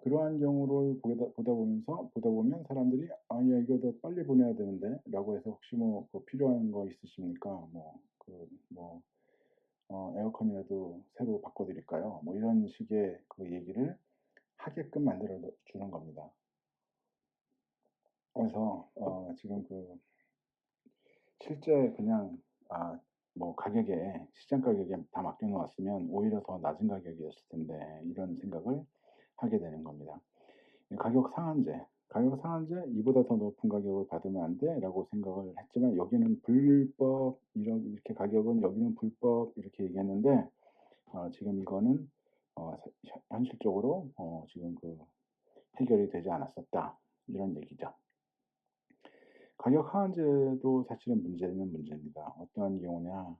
그러한 경우를 보다 보면 사람들이 '아 야 이거 더 빨리 보내야 되는데.'라고 해서 "혹시 뭐 필요한 거 있으십니까? 뭐 에어컨이라도 새로 바꿔 드릴까요?" 뭐 이런 식의 얘기를 하게끔 만들어 주는 겁니다. 그래서 지금 실제 그냥 뭐 가격에 시장 가격에 다 맡겨 놓았으면 오히려 더 낮은 가격이었을 텐데 이런 생각을 하게 되는 겁니다. 이 가격 상한제 '이보다 더 높은 가격을 받으면 안 돼?'라고 생각을 했지만 여기는 불법 이렇게 가격은 여기는 불법 이렇게 얘기했는데 지금 이거는 현실적으로 지금 해결이 되지 않았었다. 이런 얘기죠. 가격 하한제도 사실은 문제는 문제입니다. 어떠한 경우냐.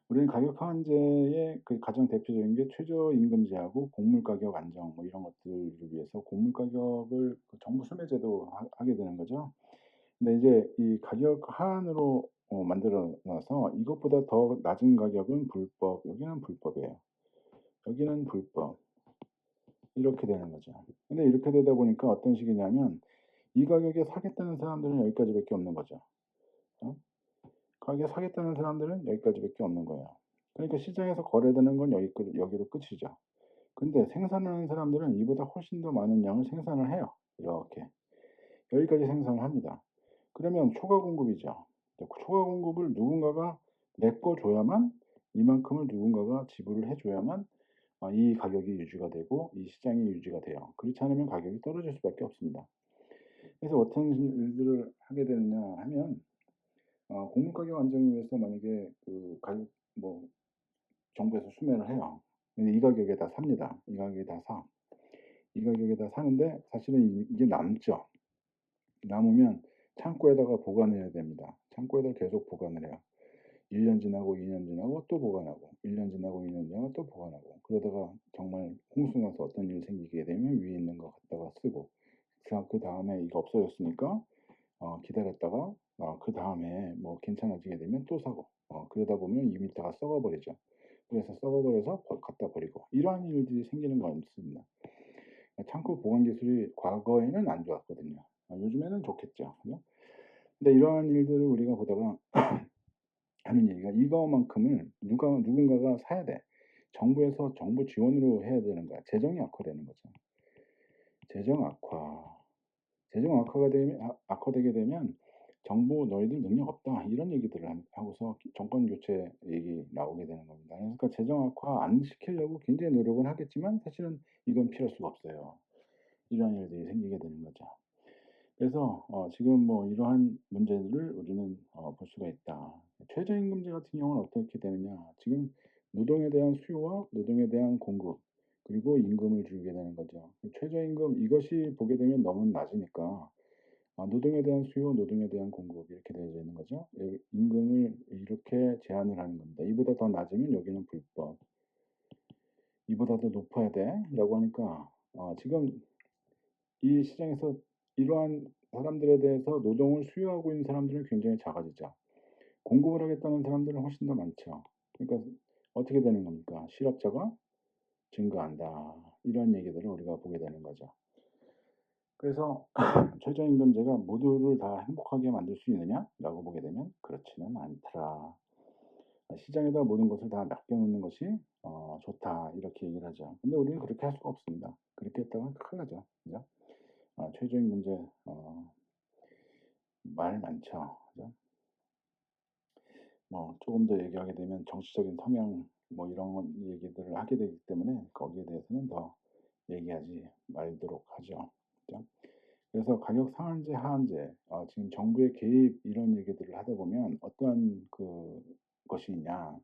우리는 가격 하한제의 가장 대표적인 게 최저임금제하고 곡물 가격 안정 뭐 이런 것들을 위해서 곡물 가격을 정부 수매제도 하게 되는 거죠. 근데 이제 이 가격 하한으로 만들어 놔서 이것보다 더 낮은 가격은 불법, 여기는 불법이에요. 여기는 불법. 이렇게 되는 거죠. 근데 이렇게 되다 보니까 어떤 식이냐면 이 가격에 사겠다는 사람들은 여기까지밖에 없는 거죠. 어? 가격에 사겠다는 사람들은 여기까지밖에 없는 거예요. 그러니까 시장에서 거래되는 건 여기로 끝이죠. 근데 생산하는 사람들은 이보다 훨씬 더 많은 양을 생산을 해요. 이렇게. 여기까지 생산을 합니다. 그러면 초과 공급이죠. 초과 공급을 누군가가 메꿔 줘야만 이만큼을 누군가가 지불을 해 줘야만 이 가격이 유지가 되고 이 시장이 유지가 돼요. 그렇지 않으면 가격이 떨어질 수밖에 없습니다. 그래서 어떤 일들을 하게 되느냐 하면 곡물 가격 안정을 위해서 만약에 가격 뭐 정부에서 수매를 해요. 근데 이 가격에 다 삽니다. 이 가격에 다 사. 이 가격에 다 사는데 사실은 이게 남죠. 남으면 창고에다가 보관해야 됩니다. 창고에다 계속 보관을 해요. 1년 지나고 2년 지나고 또 보관하고 1년 지나고 2년 지나고 또 보관하고 그러다가 정말 홍수 나서 어떤 일이 생기게 되면 위에 있는 거 갖다가 쓰고 그다음에 이거 없어졌으니까 기다렸다가 그다음에 뭐 괜찮아지게 되면 또 사고 그러다 보면 이미 다가 썩어버리죠. 그래서 썩어버려서 갖다 버리고 이러한 일들이 생기는 거 있습니다. 창고 보관 기술이 과거에는 안 좋았거든요. 요즘에는 좋겠죠. 그죠? 근데 이러한 일들을 우리가 보다가 하는 얘기가 이거만큼을 누군가가 사야 돼. 정부에서 정부 지원으로 해야 되는 거야. 재정이 악화되는 거죠. 재정 악화. 재정 악화되게 되면 "정부 너희들 능력 없다." 이런 얘기들을 하고서 정권 교체 얘기 나오게 되는 겁니다. 그러니까 재정 악화 안 시키려고 굉장히 노력은 하겠지만 사실은 이건 피할 수가 없어요. 이러한 일들이 생기게 되는 거죠. 그래서 지금 뭐 이러한 문제들을 우리는 볼 수가 있다. 최저임금제 같은 경우는 어떻게 되느냐. 지금 노동에 대한 수요와 노동에 대한 공급 그리고 임금을 주게 되는 거죠. 최저임금 이것이 보게 되면 너무 낮으니까 노동에 대한 수요, 노동에 대한 공급 이렇게 되어 있는 거죠. 임금을 이렇게 제한을 하는 겁니다. "이보다 더 낮으면 여기는 불법. 이보다 더 높아야 돼."라고 하니까 지금 이 시장에서 이러한 사람들에 대해서 노동을 수요하고 있는 사람들은 굉장히 작아지죠. 공급을 하겠다는 사람들은 훨씬 더 많죠. 그러니까 어떻게 되는 겁니까? 실업자가 증가한다. 이런 얘기들을 우리가 보게 되는 거죠. 그래서 최저임금제가 모두를 다 행복하게 만들 수 있느냐라고 보게 되면 그렇지는 않더라. 시장에다 모든 것을 다 맡겨 놓는 것이 좋다 이렇게 얘기를 하죠. 근데 우리는 그렇게 할 수가 없습니다. 그렇게 했다가 큰일 나죠. 그죠? 최저임금제 말 많죠. 그죠? 뭐 조금 더 얘기하게 되면 정치적인 성향 뭐 이런 얘기들을 하게 되기 때문에 거기에 대해서는 더 얘기하지 말도록 하죠. 그죠? 그래서 가격 상한제, 하한제, 지금 정부의 개입 이런 얘기들을 하다 보면 어떠한 것이 있냐.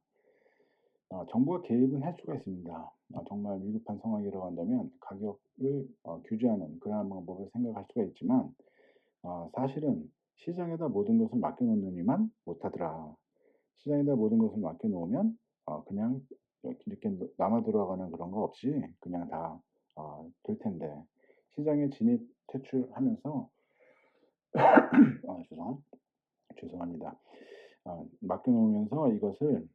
정부가 개입은 할 수가 있습니다. 정말 위급한 상황이라고 한다면 가격을 규제하는 그러한 방법을 생각할 수가 있지만 사실은 시장에다 모든 것을 맡겨 놓는 이만 못하더라. 시장에다 모든 것을 맡겨 놓으면 그냥 이렇게 남아 돌아가는 그런 거 없이 그냥 다 될 텐데 시장에 진입 퇴출하면서 죄송합니다. 맡겨 놓으면서 이것을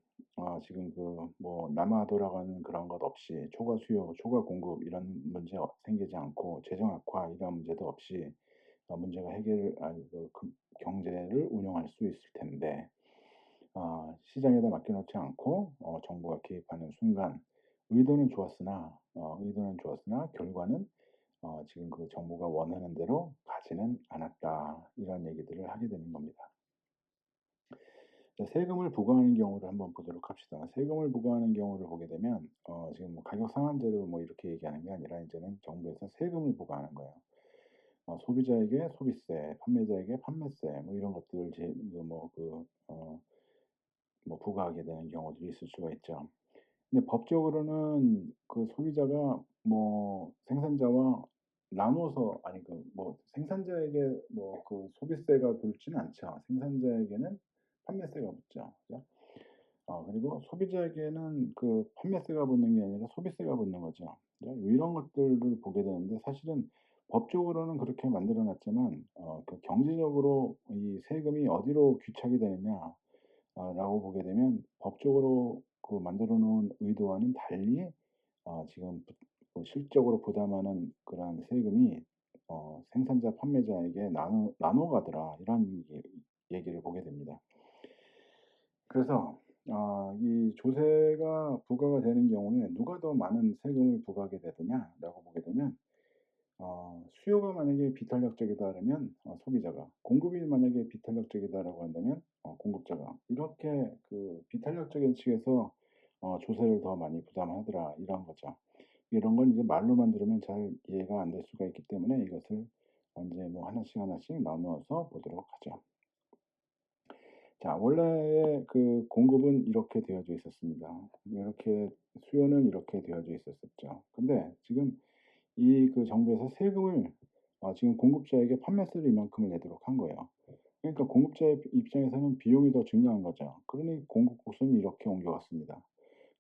지금 뭐 남아 돌아가는 그런 것 없이 초과 수요, 초과 공급 이런 문제 생기지 않고 재정 악화 이런 문제도 없이 문제가 해결 아니 경제를 운영할 수 있을 텐데 시장에다 맡겨 놓지 않고 정부가 개입하는 순간 의도는 좋았으나 결과는 지금 그 정부가 원하는 대로 가지는 않았다. 이런 얘기들을 하게 되는 겁니다. 자, 세금을 부과하는 경우를 한번 보도록 합시다. 세금을 부과하는 경우를 보게 되면 지금 뭐 가격 상한제로 뭐 이렇게 얘기하는 게 아니라 이제는 정부에서 세금을 부과하는 거예요. 소비자에게 소비세, 판매자에게 판매세 뭐 이런 것들을 뭐 부과하게 되는 경우들이 있을 수가 있죠. 근데 법적으로는 그 소비자가 뭐 생산자와 나눠서 아니 뭐 생산자에게 뭐 소비세가 붙지는 않죠. 생산자에게는 판매세가 붙죠. 그죠? 그리고 소비자에게는 그 판매세가 붙는 게 아니라 소비세가 붙는 거죠. 그죠? 이런 것들을 보게 되는데 사실은 법적으로는 그렇게 만들어 놨지만 경제적으로 이 세금이 어디로 귀착이 되느냐 라고 보게 되면 법적으로 만들어 놓은 의도와는 달리 지금 실적으로 부담하는 그러한 세금이 생산자, 판매자에게 나눠 가더라. 이런 얘기를 보게 됩니다. 그래서 이 조세가 부과가 되는 경우에 누가 더 많은 세금을 부과하게 되느냐라고 보게 되면 수요가 만약에 비탄력적이다 그러면 소비자가, 공급이 만약에 비탄력적이다라고 한다면 공급자가 이렇게 비탄력적인 측에서 조세를 더 많이 부담하더라 이런 거죠. 이런 건 이제 말로만 들으면 잘 이해가 안 될 수가 있기 때문에 이것을 이제 뭐 하나씩 하나씩 나누어서 보도록 하죠. 자, 원래의 공급은 이렇게 되어져 있었습니다. 이렇게 수요는 이렇게 되어져 있었었죠. 근데 지금 이 정부에서 세금을 지금 공급자에게 판매세를 이만큼을 내도록 한 거예요. 그러니까 공급자의 입장에서는 비용이 더 증가한 거죠. 그러니 공급국순이 이렇게 옮겨갔습니다.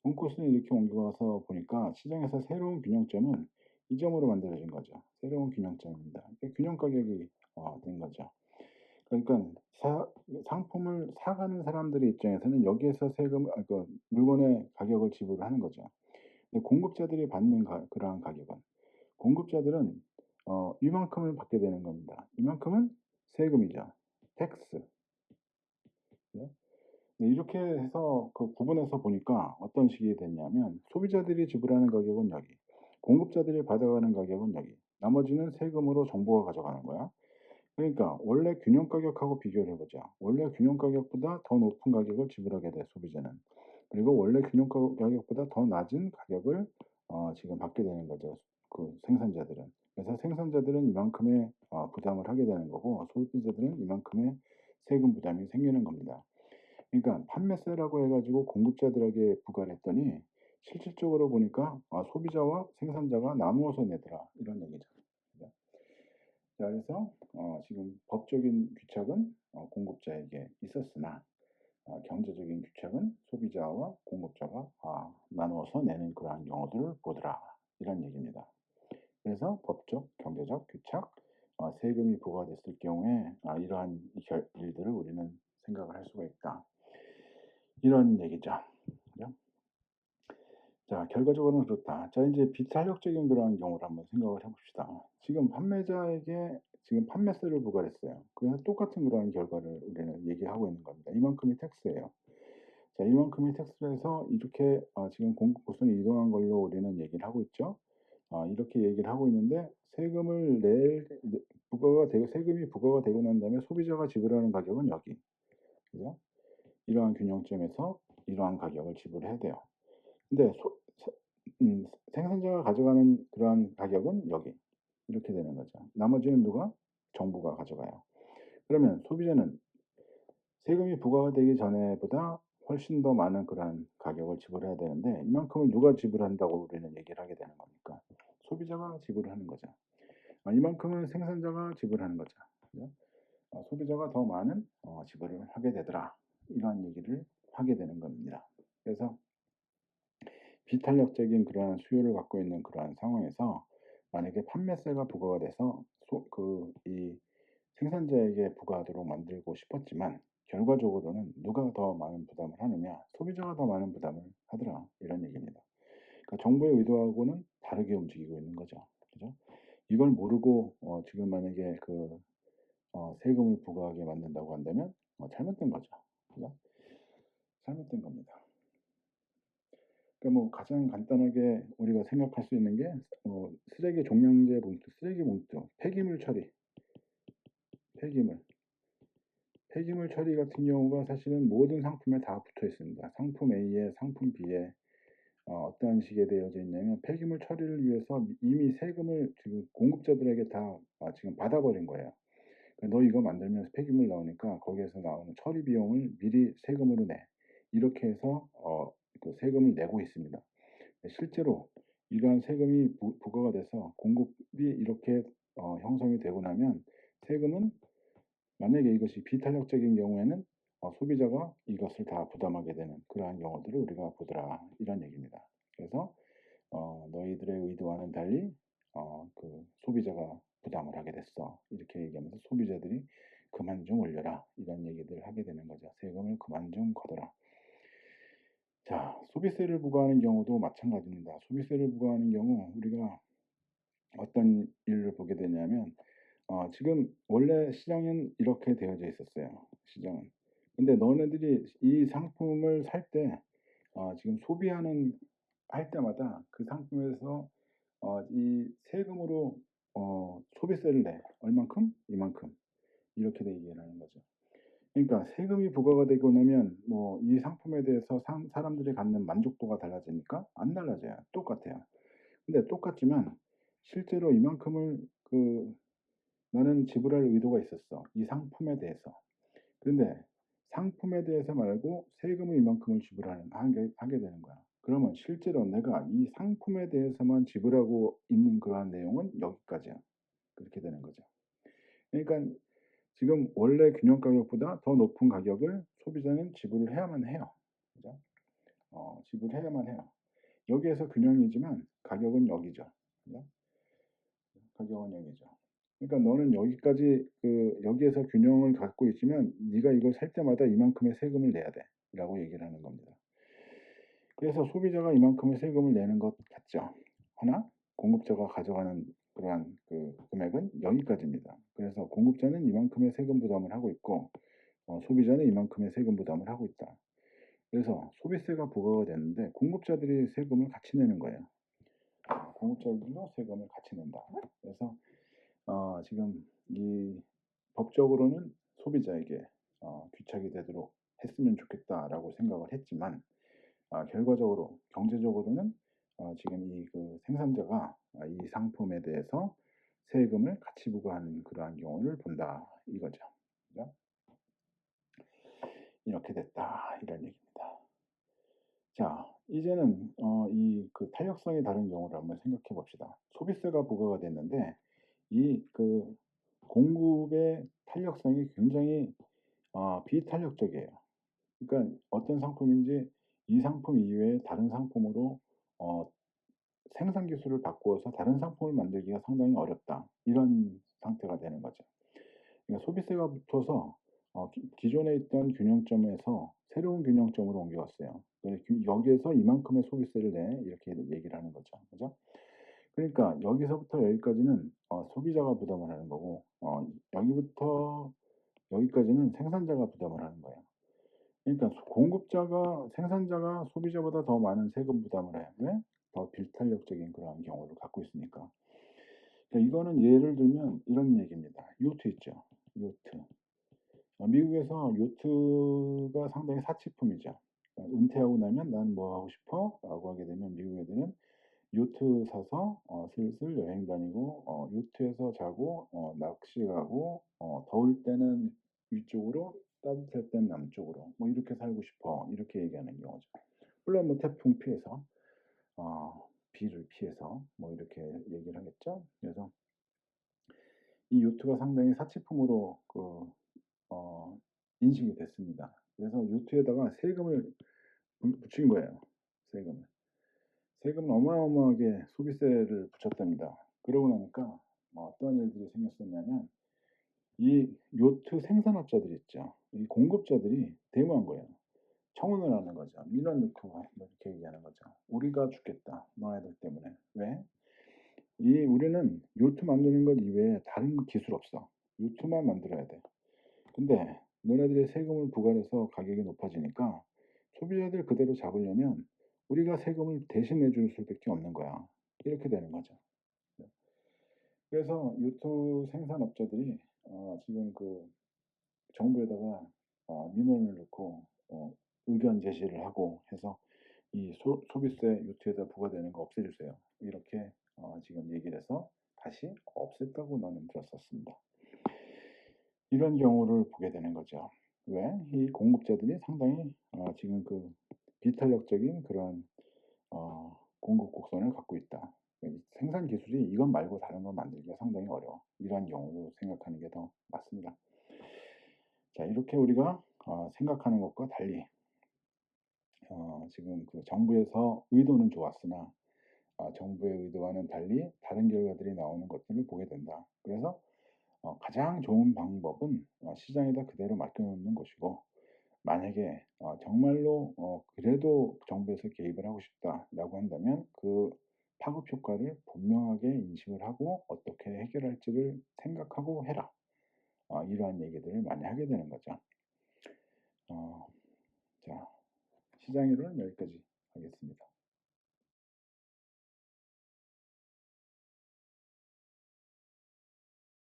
공급국순이 이렇게 옮겨가서 보니까 시장에서 새로운 균형점은 이 점으로 만들어진 거죠. 새로운 균형점입니다. 그러니까 균형 가격이 된 거죠. 그러니까 상품을 사가는 사람들의 입장에서는 여기에서 물건의 가격을 지불을 하는 거죠. 근데 공급자들이 받는 그러한 가격은 공급자들은 이만큼을 받게 되는 겁니다. 이만큼은 세금이죠. 텍스. 네? 네, 이렇게 해서 구분해서 보니까 어떤 식이 됐냐면 소비자들이 지불하는 가격은 여기, 공급자들이 받아가는 가격은 여기, 나머지는 세금으로 정부가 가져가는 거야. 그러니까 원래 균형 가격하고 비교를 해보자. 원래 균형 가격보다 더 높은 가격을 지불하게 돼 소비자는. 그리고 원래 균형 가격보다 더 낮은 가격을 지금 받게 되는 거죠. 생산자들은. 그래서 생산자들은 이만큼의 부담을 하게 되는 거고 소비자들은 이만큼의 세금 부담이 생기는 겁니다. 그러니까 판매세라고 해가지고 공급자들에게 부과를 했더니 실질적으로 보니까 소비자와 생산자가 나누어서 내더라 이런 얘기죠. 자, 그래서 지금 법적인 규칙은 공급자에게 있었으나 경제적인 규칙은 소비자와 공급자가 나누어서 내는 그러한 경우들을 보더라 이런 얘기입니다. 그래서 법적, 경제적 규칙, 세금이 부과됐을 경우에 이러한 일들을 우리는 생각을 할 수가 있다. 이런 얘기죠. 그죠? 자, 결과적으로는 그렇다. 자, 이제 비탄력적인 그러한 경우를 한번 생각을 해 봅시다. 지금 판매자에게 지금 판매세를 부과했어요. 그래서 똑같은 그러한 결과를 우리는 얘기하고 있는 겁니다. 이만큼이 텍스예요. 자, 이만큼이 텍스를 해서 이렇게 지금 공급 구순이 이동한 걸로 우리는 얘기를 하고 있죠. 이렇게 얘기를 하고 있는데 세금을 부과가 되고 세금이 부과가 되고 난 다음에 소비자가 지불하는 가격은 여기. 그죠? 이러한 균형점에서 이러한 가격을 지불해야 돼요. 근데 생산자가 가져가는 그러한 가격은 여기. 이렇게 되는 거죠. 나머지는 누가? 정부가 가져가요. 그러면 소비자는 세금이 부과가 되기 전에보다 훨씬 더 많은 그러한 가격을 지불해야 되는데 이만큼을 누가 지불한다고 우리는 얘기를 하게 되는 겁니까? 소비자가 지불하는 거죠. 이만큼은 생산자가 지불하는 거죠. 그죠? 소비자가 더 많은 지불을 하게 되더라. 이러한 얘기를 하게 되는 겁니다. 그래서 비탄력적인 그러한 수요를 갖고 있는 그러한 상황에서 만약에 판매세가 부과가 돼서 이 생산자에게 부과하도록 만들고 싶었지만 결과적으로는 누가 더 많은 부담을 하느냐? 소비자가 더 많은 부담을 하더라. 이런 얘기입니다. 그러니까 정부의 의도하고는 다르게 움직이고 있는 거죠. 그죠? 이걸 모르고 지금 만약에 세금을 부과하게 만든다고 한다면 잘못된 거죠. 그죠? 잘못된 겁니다. 그러니까 뭐 가장 간단하게 우리가 생각할 수 있는 게 쓰레기 종량제 봉투, 쓰레기 봉투, 폐기물 처리, 폐기물 처리 같은 경우가 사실은 모든 상품에 다 붙어 있습니다. 상품 A에 상품 B에 어떠한 식에 되어져 있냐면 폐기물 처리를 위해서 이미 세금을 지금 공급자들에게 다 지금 받아버린 거예요. 그러니까 너 이거 만들면서 폐기물 나오니까 거기에서 나오는 처리 비용을 미리 세금으로 내. 이렇게 해서 그 세금을 내고 있습니다. 실제로 이러한 세금이 부과가 돼서 공급이 이렇게 형성이 되고 나면 세금은 만약에 이것이 비탄력적인 경우에는 소비자가 이것을 다 부담하게 되는 그러한 경우들을 우리가 보더라. 이런 얘기입니다. 그래서 너희들의 의도와는 달리 소비자가 부담을 하게 됐어. 이렇게 얘기하면서 소비자들이 그만 좀 올려라. 이런 얘기들을 하게 되는 거죠. 세금을 그만 좀 걷어라. 자, 소비세를 부과하는 경우도 마찬가지입니다. 소비세를 부과하는 경우 우리가 어떤 일을 보게 되냐면 지금 원래 시장은 이렇게 되어져 있었어요. 시장은. 근데 너네들이 이 상품을 살 때 지금 소비하는 할 때마다 그 상품에서 이 세금으로 소비세를 내. 얼만큼? 이만큼. 이렇게 얘기를 하는 거죠. 그러니까 세금이 부과가 되고 나면 뭐 이 상품에 대해서 사람들이 갖는 만족도가 달라지니까 안 달라져요. 똑같아요. 근데 똑같지만 실제로 이만큼을 나는 지불할 의도가 있었어. 이 상품에 대해서. 그런데 상품에 대해서 말고 세금을 이만큼을 하게 되는 거야. 그러면 실제로 내가 이 상품에 대해서만 지불하고 있는 그러한 내용은 여기까지야. 그렇게 되는 거죠. 그러니까 지금 원래 균형 가격보다 더 높은 가격을 소비자는 지불을 해야만 해요. 그죠? 지불해야만 해요. 여기에서 균형이지만 가격은 여기죠. 그죠? 가격은 여기죠. 그러니까 너는 여기까지 여기에서 균형을 갖고 있지만 네가 이걸 살 때마다 이만큼의 세금을 내야 돼. 라고 얘기를 하는 겁니다. 그래서 소비자가 이만큼의 세금을 내는 것 같죠. 하나 공급자가 가져가는 그러한 금액은 여기까지입니다. 그래서 공급자는 이만큼의 세금 부담을 하고 있고 소비자는 이만큼의 세금 부담을 하고 있다. 그래서 소비세가 부과가 되는데 공급자들이 세금을 같이 내는 거예요. 공급자들도 세금을 같이 낸다. 그래서 지금 이 법적으로는 소비자에게 귀착이 되도록 했으면 좋겠다라고 생각을 했지만 결과적으로 경제적으로는 지금 이 생산자가 이 상품에 대해서 세금을 같이 부과하는 그러한 경우를 본다 이거죠. 그죠? 이렇게 됐다 이런 얘기입니다. 자, 이제는 이 탄력성이 다른 경우를 한번 생각해 봅시다. 소비세가 부과가 됐는데 이 공급의 탄력성이 굉장히 비탄력적이에요. 그러니까 어떤 상품인지 이 상품 이외에 다른 상품으로 생산 기술을 바꾸어서 다른 상품을 만들기가 상당히 어렵다. 이런 상태가 되는 거죠. 그러니까 소비세가 붙어서 기존에 있던 균형점에서 새로운 균형점으로 옮겨왔어요. 여기에서 이만큼의 소비세를 내 이렇게 얘기를 하는 거죠. 그죠? 그러니까 여기서부터 여기까지는 소비자가 부담을 하는 거고 여기부터 여기까지는 생산자가 부담을 하는 거예요. 그러니까 공급자가 생산자가 소비자보다 더 많은 세금 부담을 해요. 왜? 더 비탄력적인 그런 경우를 갖고 있으니까. 그러니까 이거는 예를 들면 이런 얘기입니다. 요트 있죠. 요트. 미국에서 요트가 상당히 사치품이죠. 은퇴하고 나면 "난 뭐 하고 싶어?" 라고 하게 되면 미국 애들은 요트 사서 슬슬 여행 다니고 요트에서 자고 낚시 가고 더울 때는 위쪽으로 따뜻할 땐 남쪽으로 뭐 "이렇게 살고 싶어." 이렇게 얘기하는 경우죠. 물론 뭐 태풍 피해서 비를 피해서 뭐 이렇게 얘기를 하겠죠. 그래서 이 요트가 상당히 사치품으로 어 인식이 됐습니다. 그래서 요트에다가 세금을 붙인 거예요, 세금을. 세금을 어마어마하게 소비세를 붙였답니다. 그러고 나니까 어떤 일들이 생겼었냐면 이 요트 생산업자들 있죠. 이 공급자들이 데모한 거예요. 청원을 하는 거죠. 민원 넣고 뭐 이렇게 얘기하는 거죠. "우리가 죽겠다, 너네들 때문에." 왜? 우리는 요트 만드는 것 이외에 다른 기술 없어. 요트만 만들어야 돼. 근데 너네들이 세금을 부과해서 가격이 높아지니까 소비자들 그대로 잡으려면 우리가 세금을 대신 내줄 수밖에 없는 거야. 이렇게 되는 거죠. 네. 그래서 요트 생산업자들이 지금 정부에다가 민원을 넣고 의견 제시를 하고 해서 이 소비세 요트에다 부과되는 거 없애주세요. 이렇게 지금 얘기를 해서 다시 없앴다고 나는 들었었습니다. 이런 경우를 보게 되는 거죠. 왜? 이 공급자들이 상당히 지금 비탄력적인 그런 공급 곡선을 갖고 있다. 생산 기술이 이것 말고 다른 거 만들기가 상당히 어려워. 이러한 경우로 생각하는 게 더 맞습니다. 자, 이렇게 우리가 생각하는 것과 달리 지금 정부에서 의도는 좋았으나 정부의 의도와는 달리 다른 결과들이 나오는 것들을 보게 된다. 그래서 가장 좋은 방법은 시장에다 그대로 맡겨 놓는 것이고, 만약에 정말로 그래도 정부에서 개입을 하고 싶다라고 한다면 그 파급 효과를 분명하게 인식을 하고 어떻게 해결할지를 생각하고 해라. 이러한 얘기들을 많이 하게 되는 거죠. 어, 자, 시장 이론은 여기까지 하겠습니다.